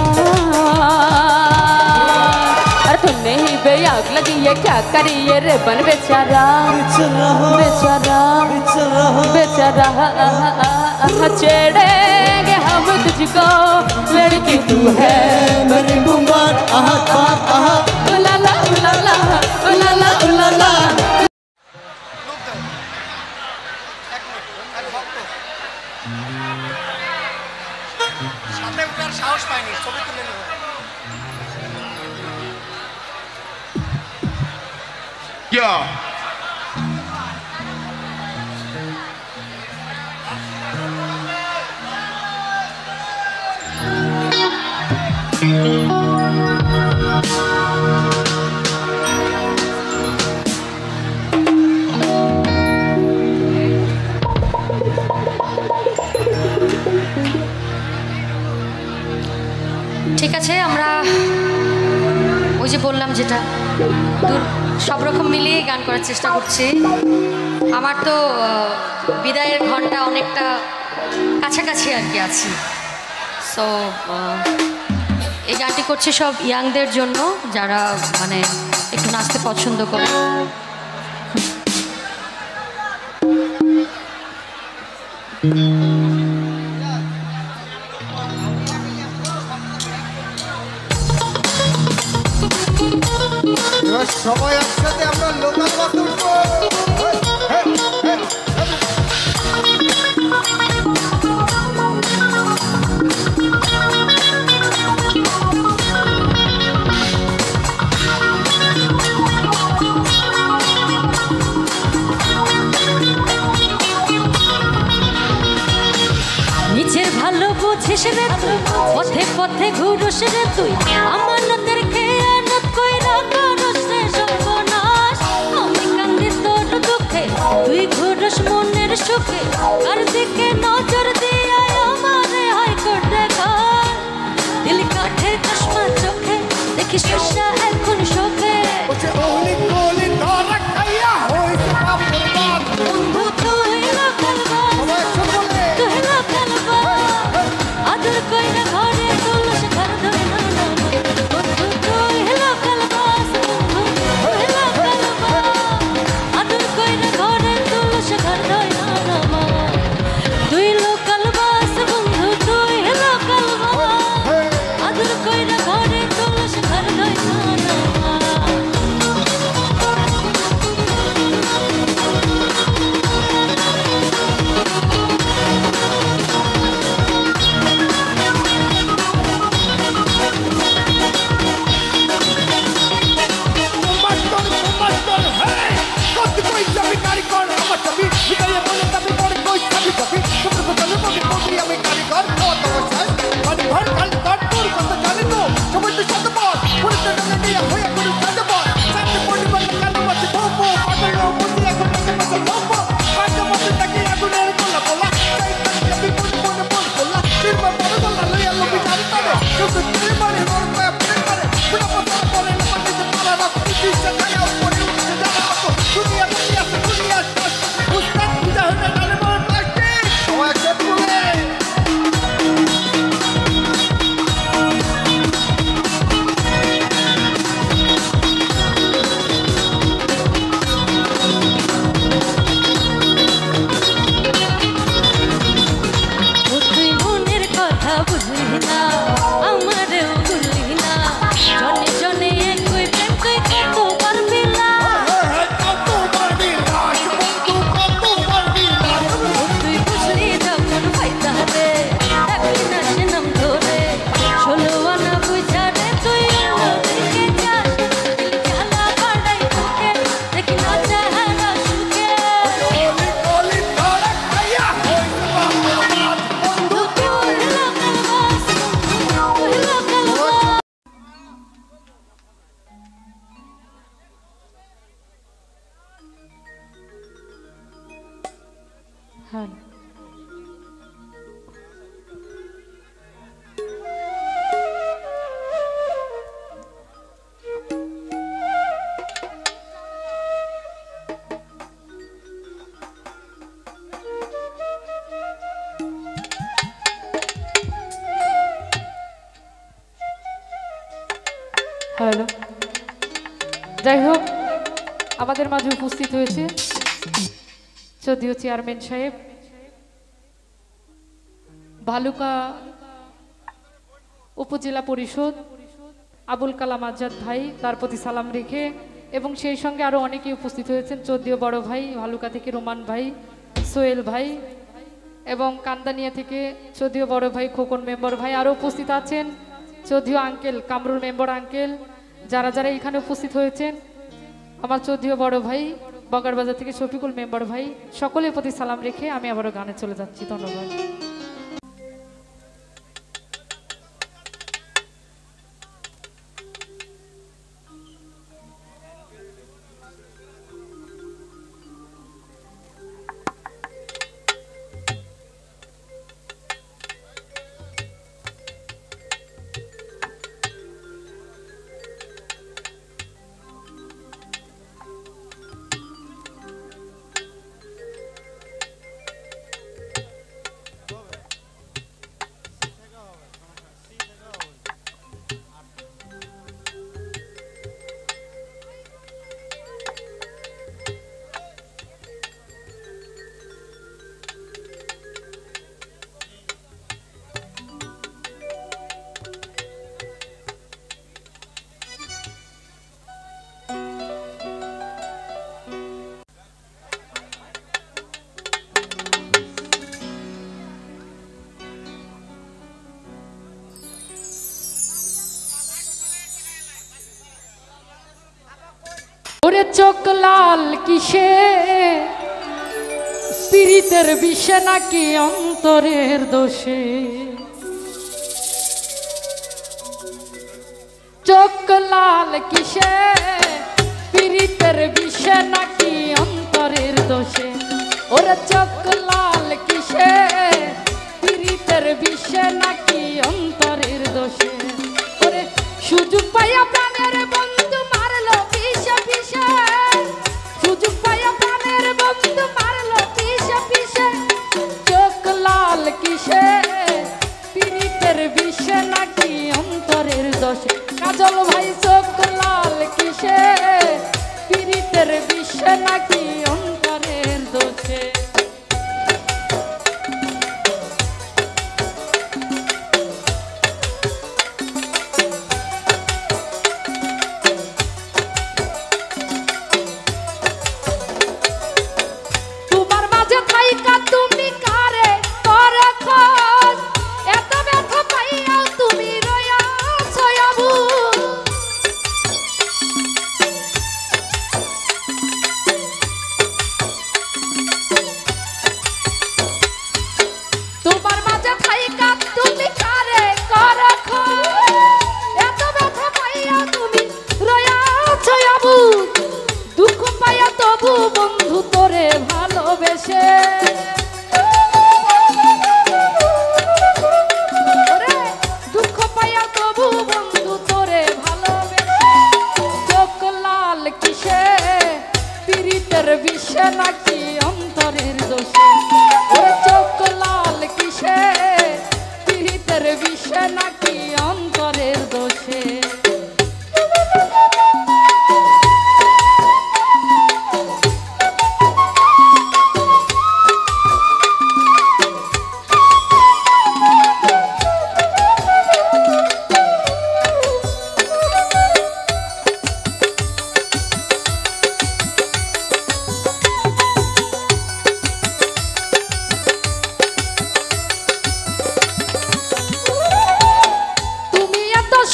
तुमने ही बेयाग लगी है क्या करिए रे बन बेचारा बेचारा बेचारा छेड़ेंगे हम तुझको लड़की तू है मेरी मुबारक उलाला उलाला उलाला उलाला আর সাহস পাইনি ছবি তুলে নেব ঠিক আছে আমরা ওই যে বললাম যেটা সব রকম মিলিয়ে গান করার চেষ্টা করছি আমার তো বিদায়ের ঘন্টা অনেকটা কাছাকাছি আর কি আছি সো এই গানটি করছি সব ইয়াংদের জন্য যারা মানে একটু নাচতে পছন্দ করে এবার সবাই একসাথে আমরা লোকাল বাস উঠবো নিজের ভালো বুঝিস রে তুই পথে পথে ঘুরস রে তুই আমানতের খেয়ানত কইরা করস রে সর্বনাশ আমি কান্দি তোর দুঃখে তুই ঘুরস মনের সুখে কার দিকে নজর দিয়া আমারে হয় কোট দেখা দিল কাঠে চশমা চোখে দেখিস শস্যা এখন শোকে ওছে ওলি কোলি ধরা খাইয়া হইছে বাপ বরবাদ বন্ধু তুই লোকাল বাস তুই লোকাল বাস আদর কইরা ঘরে তুলস ঘর ধরে না বন্ধু তুই লোকাল বাস বন্ধু তুই লোকাল বাস আদর কইরা ঘরে তুলস ঘর ধরে না তুই লোকাল বাস বন্ধু তুই লোকাল বাস আদর কইরা ঘরে তুলস ঘর ধরে না হ্যালো, যাই হোক আমাদের মাঝে উপস্থিত হয়েছে যদিও চেয়ারম্যান সাহেব, ভালুকা উপজেলা পরিষদ আবুল কালাম আজাদ ভাই, তার প্রতি সালাম রেখে, এবং সেই সঙ্গে আরও অনেকেই উপস্থিত হয়েছেন। যদিও বড় ভাই ভালুকা থেকে রোমান ভাই, সোহেল ভাই, এবং কান্দানিয়া থেকে যদিও বড় ভাই খোকন মেম্বার ভাই আরও উপস্থিত আছেন, যদিও আঙ্কেল কামরুল মেম্বার আঙ্কেল, যারা যারা এখানে উপস্থিত হয়েছেন, আমার যদিও বড় ভাই বগারবাজার থেকে শফিকুল মেম্বার ভাই, সকলের প্রতি সালাম রেখে আমি আবারও গানে চলে যাচ্ছি। ধন্যবাদ। ওরে চোখ লাল কিসে, পীড়িতের বিষে নাকি অন্তরের দোষে? চোখ লাল কিসে, পীড়িতের বিষে নাকি অন্তরের দোষে? ওরে চোখ লাল কিসে, পীড়িতের বিষে নাকি অন্তরের দোষে? ওরে সুযোগ পাইয়া প্রাণের বন্ধু মারলো পিছে পিছে, সুযোগ পাইয়া প্রাণের বন্ধু মারলো পিছে পিছে। চোখ লাল কিসে, পীড়িতের বিষে নাকি অন্তরের দোষে? কাজল ভাই চোখ লাল কিসে, পীড়িতের বিষে নাকি অন্তরের দোষে? বন্ধু তোরে ভালোবেসে, দুঃখ পাইয়া তবু বন্ধু তোরে ভালোবেসে। চোখ লাল কিসে, পীড়িতের বিষে নাকি অন্তরের দোষে? চোখ লাল কিসে, পীড়িতের বিষে নাকি অন্তরের দোষে?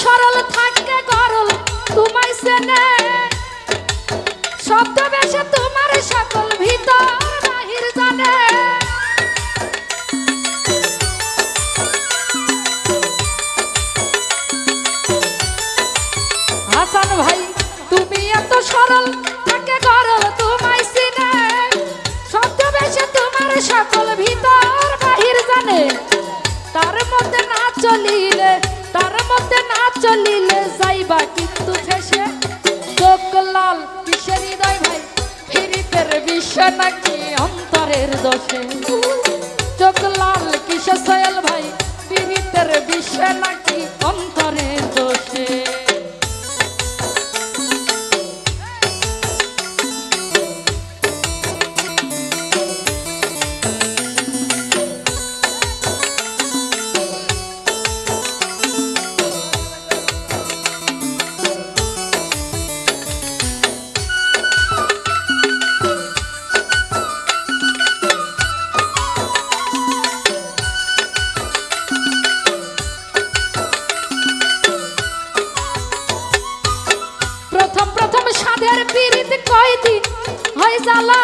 সরল থাকে গরল তোমায় চেনে, শব্দ বেশে তোমার সকল ভিতর বাহির জানে। হাসান ভাই তুমি এত সরল থাকে গরল তোমায় চেনে, শব্দ বেশে তোমার সকল ভিতর বাহির জানে। তার মধ্যে না চলিলে, তার মধ্যে না চলিলে যাইবা কিন্তু ঠেসে। চোখ লাল কিসের হৃদয় ভাই, পীড়িতের বিষে নাকি অন্তরের দোষে? চোখ লাল কিসে সোহেল ভাই, পীড়িতের বিষে নাকি অন্তরের দোষে? কয়দিন হয় জ্বালা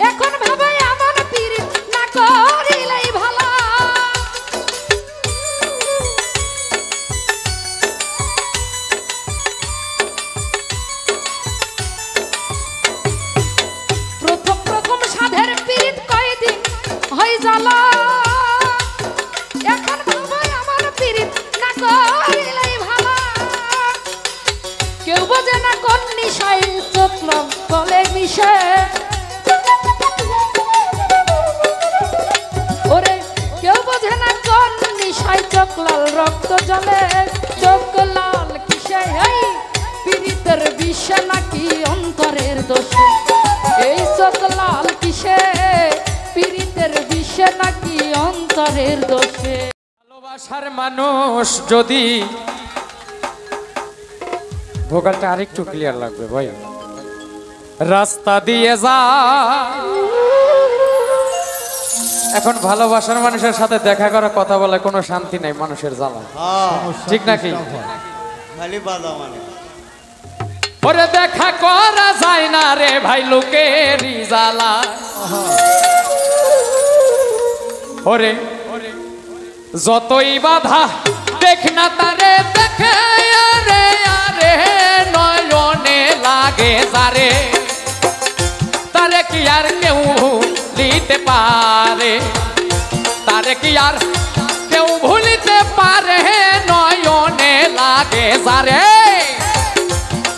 এখন ভাবে এমন পীড়িত না করিলেই ভালা প্রথম প্রথম সাধের পীড়িত কয়দিন হয় জ্বালা এখন ভাবে এমন পীড়িত না করিলেই ভালা কেউ বোঝে না কোন নিশায় চোখলাম তলে মিশে ওরে কেউ বোঝে না কোন নিশায় চোখ লাল রক্ত জলে চোখ লাল কিসে এই পীড়িতের বিষে নাকি অন্তরের দোষে এই চোখ লাল কিসে পীড়িতের বিষে নাকি অন্তরের দোষে ভালোবাসার মানুষ যদি ভোকালটা আরেকটু ক্লিয়ার লাগবে ভাই রাস্তা দিয়ে যা এখন ভালোবাসার মানুষের সাথে দেখা করা কথা বলে কোনো শান্তি নাই মানুষের জ্বালা ঠিক নাকি খালি বাধা মানে ওরে দেখা করা যায় না রে ভাই লোকেরই জ্বালা ওরে যতই বাধা দেখ না তারে দেখে আরে আরে নয়নে লাগে যারে তারে কি আর কেউ ভুলিতে পারে তারে কি আর কেউ ভুলিতে পারে নয়নে লাগে যারে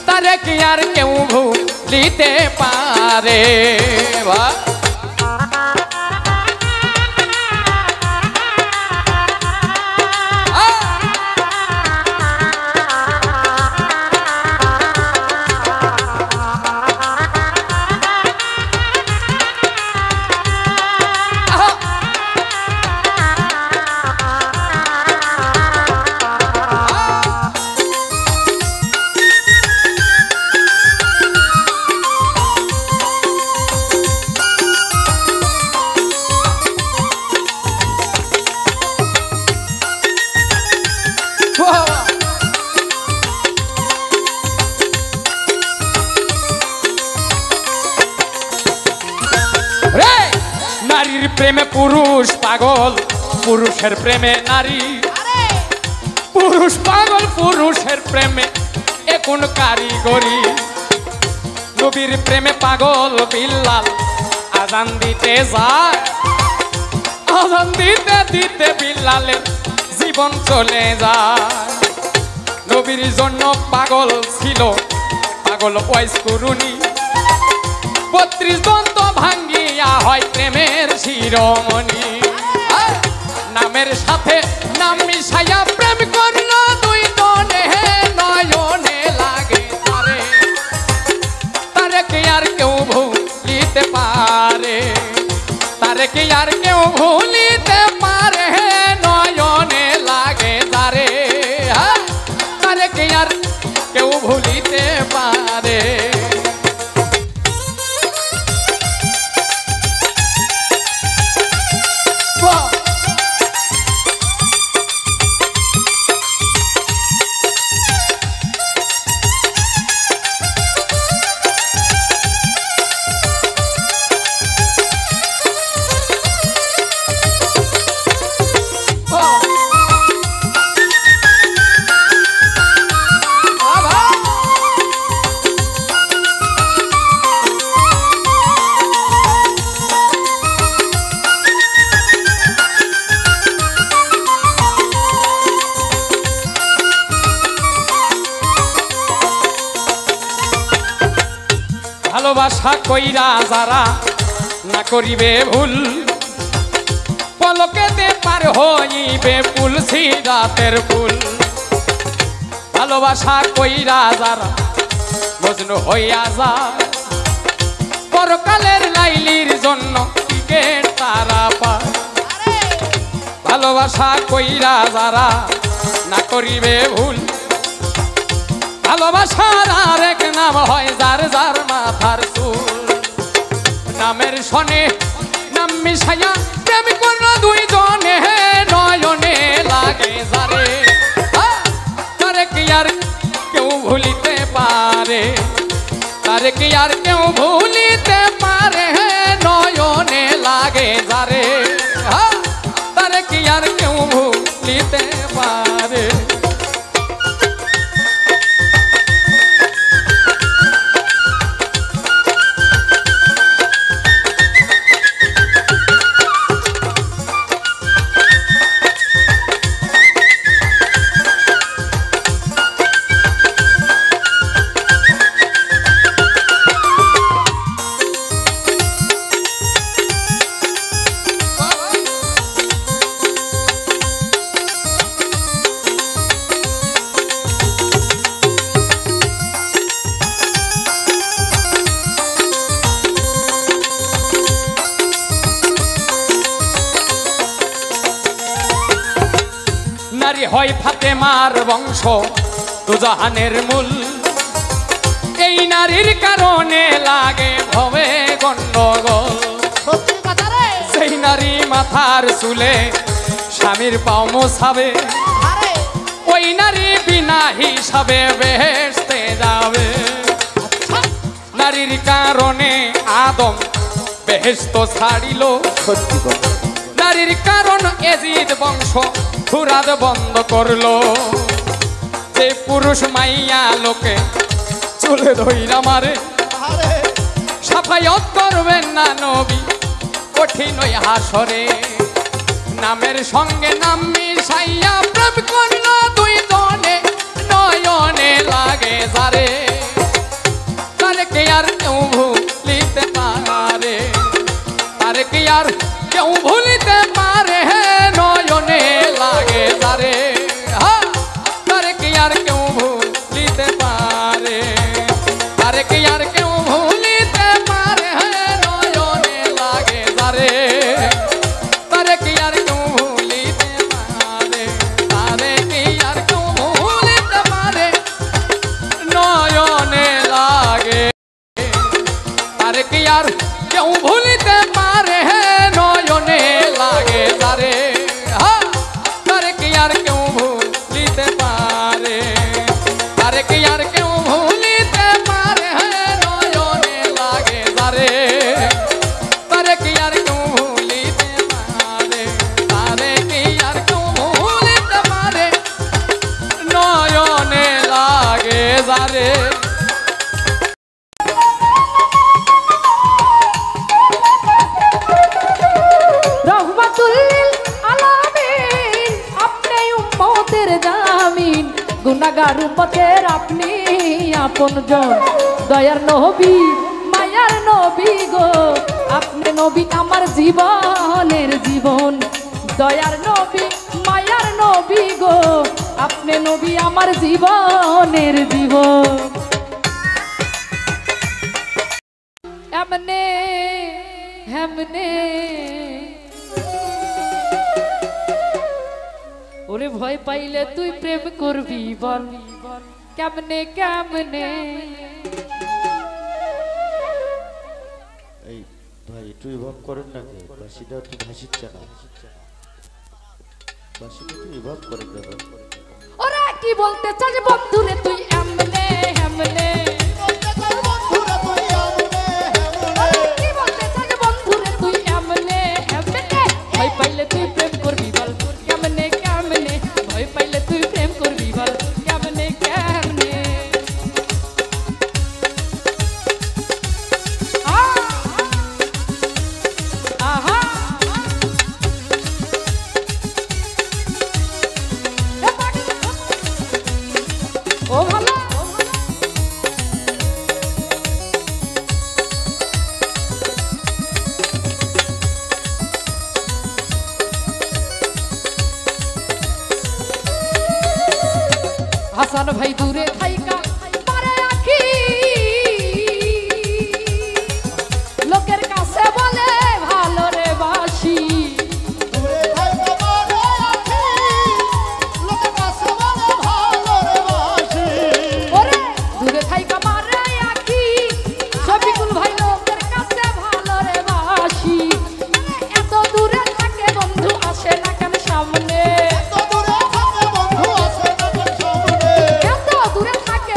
তারে কি আর কেউ ভুলিতে পারে বা নারীর প্রেমে পুরুষ পাগল পুরুষের প্রেমে নারী পুরুষ পাগল পুরুষের প্রেমে এখন কারিগরি নবীর প্রেমে পাগল বিল্লাল আজান দিতে যায় আজান দিতে দিতে বিল্লালের জীবন চলে যায় নবীর জন্য পাগল ছিল পাগল ওয়াইস করুনি 32 দন্ত ভাঙ্গিয়া হয় প্রেমের শিরোমণি নামের সাথে নাম মিশাইয়া প্রেম করল দুই জনে নয়নে লাগে তারে তারে কি আর কেউ ভুলিতে পারে তারে কি আর কেউ ভুলিতে পারে নয়নে লাগে তারে তারে কি আর কেউ ভুলিতে পারে ভালোবাসা কইরা যারা না করিবে ভুল পলকেতে পার হইবে ফুল সিরাতের ফুল ভালোবাসা কইরা যারা মজনু হইয়া যায় পরকালের লাইলির জন্য টিকেট তারা পায় ভালোবাসা কইরা যারা না করিবে ভুল ভালোবাসার আরেক নাম হয় যার যার মাথার চুল নামের শনে নাম মিশাইয়া প্রেম করল দুই জনে নয়নে লাগে যারে তারে কি আর কেউ ভুলিতে পারে ভুলিতে পারে। নারী হয় ফাতেমার বংশ দুজাহানের মূল, এই নারীর কারণে লাগে ভবে গন্ডগোল। সেই নারী মাথার চুলে স্বামীর পাও মোছাবে, ওই নারী বিনা হিসাবে বেহেশতে যাবে। নারীর কারণে আদম বেহেশত ছাড়িল, নারীর কারণ এজিদ বংশ ফুরাদ বন্ধ করলো। যে পুরুষ মাইয়া লোকে চুলে ধইরা মারে, সাফাইয়ত করবেন না নবী কঠিন ওই হাসরে। নামের সঙ্গে নাম মিশাইয়া প্রেম করল দুই জনে, নয়নে লাগে যারে, তারে কে আর কেউ ভুলিতে পারে, তারে কে আর কেউ ভুলিতে পারে, নয়নে লাগে যারে, তারে কি আর কেউ ভুলিতে পারে, তারে কি আর কেউ ভুলিতে পারে, নয়নে লাগে যারে, তারে কি আর কেউ ভুলিতে পারে, তারে কি আর কেউ ভুলিতে পারে, নয়নে লাগে, তারে কি আর কেউ ভুলিতে পারে, নয়নে লাগে যারে, তারে কি আর কেউ ভুলিতে পারে, তারে কি আর কেউ ভুলিতে পারে, নয়নে লাগে যারে, তারে কি আর কেউ ভুলিতে পারে, তারে কি আর কেউ ভুলিতে পারে, নয়নে লাগে যারে। গুনাহগার উম্মতের আপনি আপনজন, দয়ার নবী মায়ার নবী গো, আপনি নবী আমার জীবনের জীবন, দয়ার নবী মায়ার নবী গো, আপনি নবী আমার জীবনের জীবন। এমনে হেমনে ওরে ভয় পাইলে তুই প্রেম করবি বল, কেমনে কেমনে। এই ভাই একটু এভাব করেন না, বাসিটা একটু ভাসিচ্ছে না, বাসিটা একটু এভাব করেন না। ওরা কি বলতে চাস বন্ধুরে তুই এমনে হেমনে, কি বলতে চাস বন্ধুরে তুই এমনে হেমনে, ভয় পাইলে তুই প্রেম করবি বল, কেমনে কেমনে, ভয় পাইলে তুই প্রেম করবি বল, কেমনে কেমনে। আহা ও ভালো হাসান ভাই দূরে থাইকা মারে আখি, লোকের কাছে বলে ভালো রে বাসি, ওরে দূরে থাইকা মারে আখি, শফিকুল ভাই লোকের কাছে ভালো রে বাসি, এত দূরে থাকে বন্ধু আসে না কেন সামনে, এত দূরে থাকে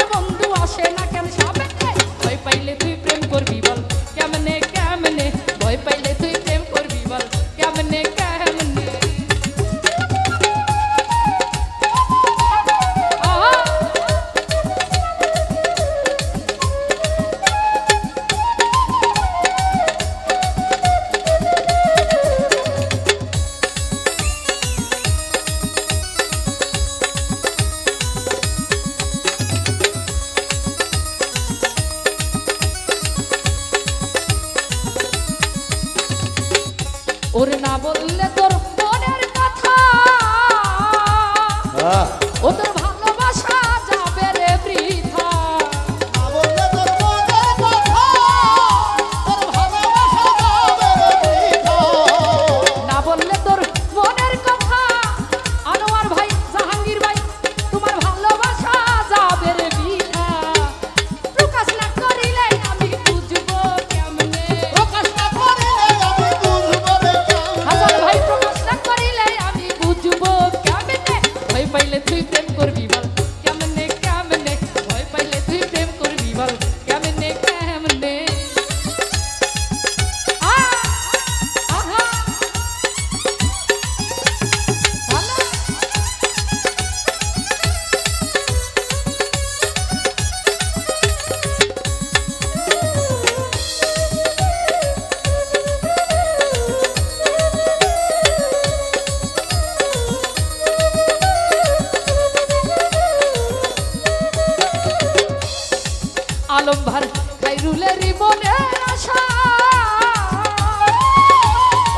লম্বার খাইরুলেরই মনের আশা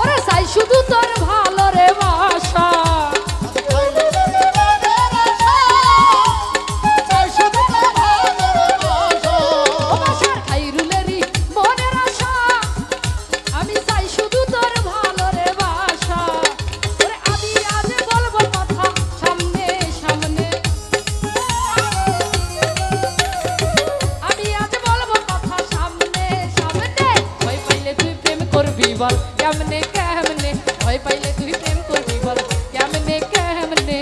ওরে চাই শুধু তোর ভালো রে বাসা খাইরুলেরই মনের আশা আমি চাই শুধু তোর ভালো রে বাসা ওরে আমি আজ বলবো কথা সামনে সামনে আমি আজ বলবো কথা সামনে সামনে ভয় পাইলে তুই প্রেম করবি বল কেমনে কেমনে ভয় পাইলে তুই প্রেম করবি বল কেমনে কেমনে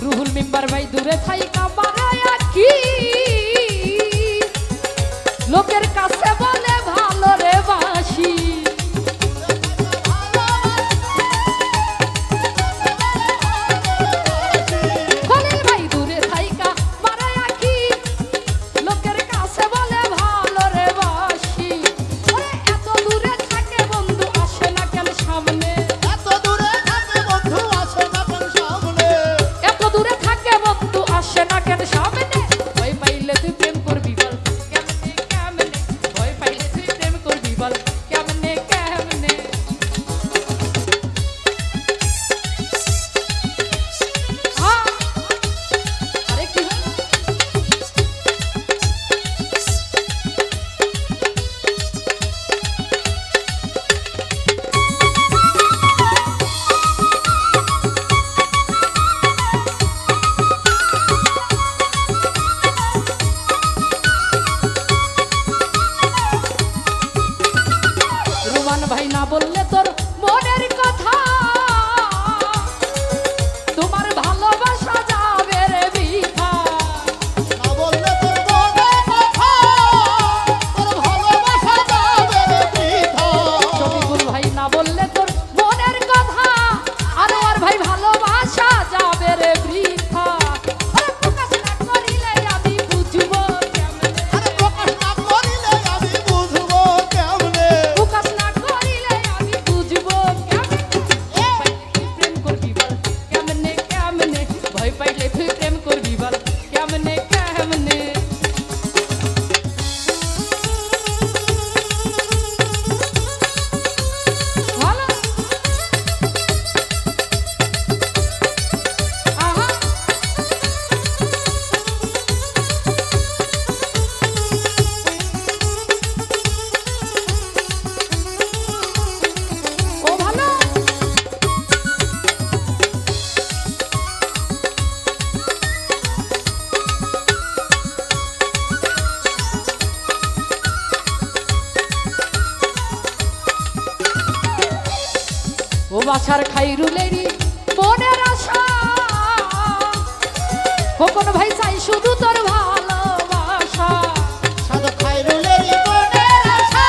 রুহুল মেম্বার ভাই দূরে থাইকা বাড়ায়া কি লোকের কাছে বলে ভালো রে বাসি খলিল ভাই দূরে থাইকা বাড়ায়া কি লোকের কাছে বলে ভালো রে বাসি ওরে এত দূরে থাকে বন্ধু আসে না কেন সামনে এত দূরে থাকে বন্ধু আসে না কেন সামনে ভয় পাইলে তুই প্রেম করবি বল কেমনে কেমনে ভয় পাইলে তুই প্রেম করবি বল কেমনে কেমনে আরে কি রুমান ভাই না বললে তোর মনের কথা তোমার ভালোবাসা যাবে রে বৃথা না বললে তোর মনের কথা তোর ভালোবাসা যাবে রে বৃথা শফিকুল ভাই না বললে তোর মনের কথা আনোয়ার ভাই ভালোবাসা যাবে রে বৃথা আরে প্রকাশ না করিলে আমি বুঝবো কেমনে আরে প্রকাশ না করিলে আমি বুঝবো কেমনে প্রকাশ না করিলে আমি বুঝবো কেমনে প্রেম করবি বল কেমনে কেমনে ভয় পাইলে তুই প্রেম করবি বল কেমনে কেমনে ভালো আহা ও ভালো ও বাছার খাইরুলেরই মনের আশা খোকন ভাই চাই শুধু তোর ভালোবাসা সাধু খাইরুলেরই মনের আশা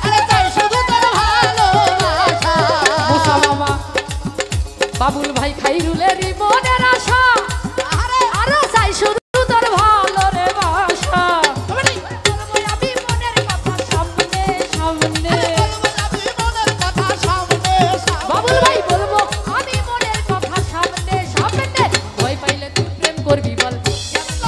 আরে চাই শুধু তোর ভালোবাসা মুসা মামা বাবুল ভাই খাইরুলেরই মনের আশা আরে আরে চাই শুধু তোর ভালো রে বাসা আমি মনের কথা সামনে সামনে বাবুল ভাই বলবো আমি মনের কথা সামনে সামনে ভয় পাইলে তুই প্রেম করবি বল কেমনে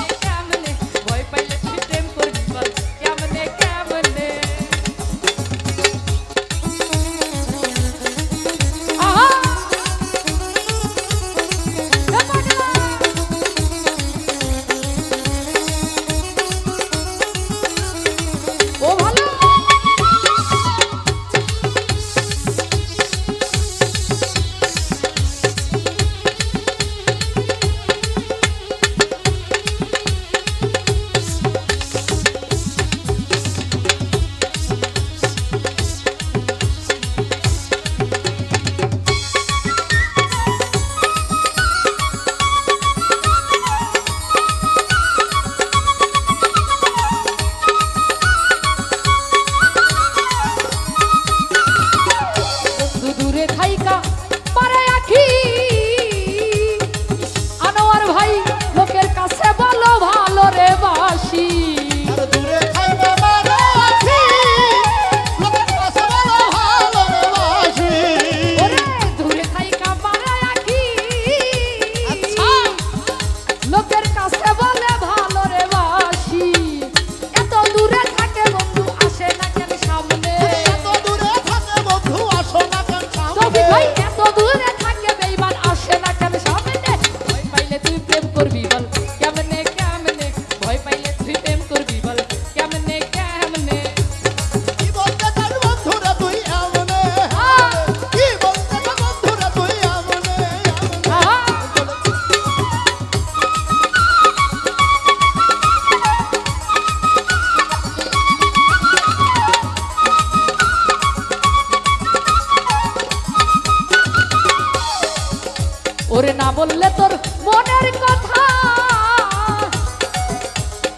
বললে তোর মনের কথা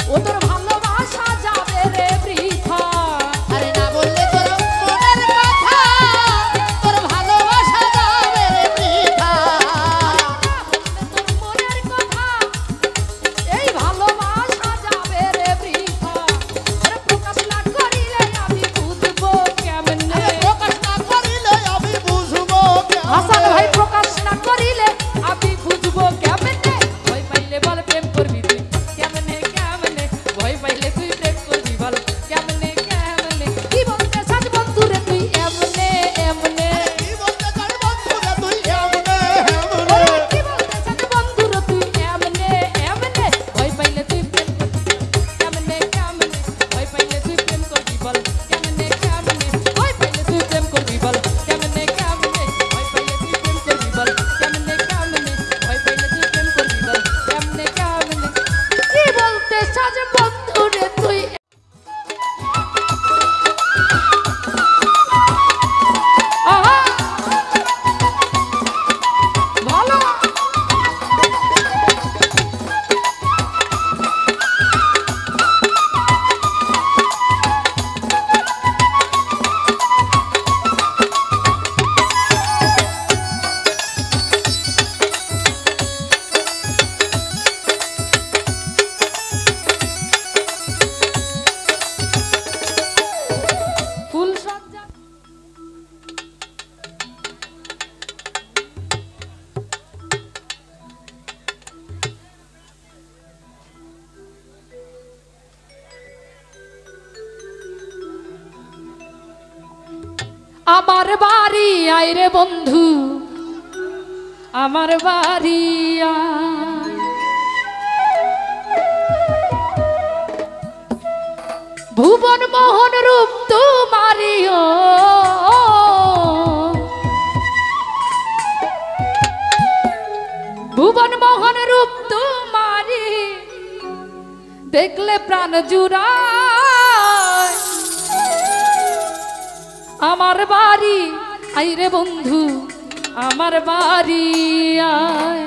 ও তোর ভালোবাসা যাবে রে বৃথা আরে না বললে তোর মনের কথা তোর ভালোবাসা যাবে রে বৃথা তোর মনের কথা এই ভালোবাসা যাবে রে বৃথা আরে প্রকাশ না করিলে আমি বুঝবো কেমনে প্রকাশ না করিলে আমি বুঝবো হাসান ভাই প্রকাশ না করিলে আমি বুঝবো কেমনে ভয় পাইলে বল প্রেম করবি তুই কেমনে কেমনে ভয় পাইলে তুই প্রেম করবি বল কেমনে কেমনে কি বলতে সাজ বন্ধু রে তুই এমনে এমনে কি বলতে চাই বন্ধু রে তুই এমনে ওরে কি বলতে সাজ বন্ধু রে তুই এমনে এমনে ভয় পাইলে তুই প্রেম করবি কেমনে কেমনে ভয় পাইলে তুই প্রেম করবি বল কেমনে কেমনে ভয় পাইলে তুই প্রেম করবি বল কেমনে কেমনে ভয় পাইলে তুই প্রেম করবি বল কেমনে কেমনে ভয় পাইলে তুই প্রেম করবি বল কেমনে কেমনে কি বলতে সাজ বন্ধু রে তুই আহা ভালো ফুল সজ্জা আমার বাড়ি আয় রে বন্ধু আমার বাড়ি আয়। ভুবন মোহন রূপ তোমারিও ভুবন মোহন রূপ তোমারি দেখলে প্রাণ জুড়ায় আমার বাড়ি আই রে বন্ধু আমার বাড়ি আয়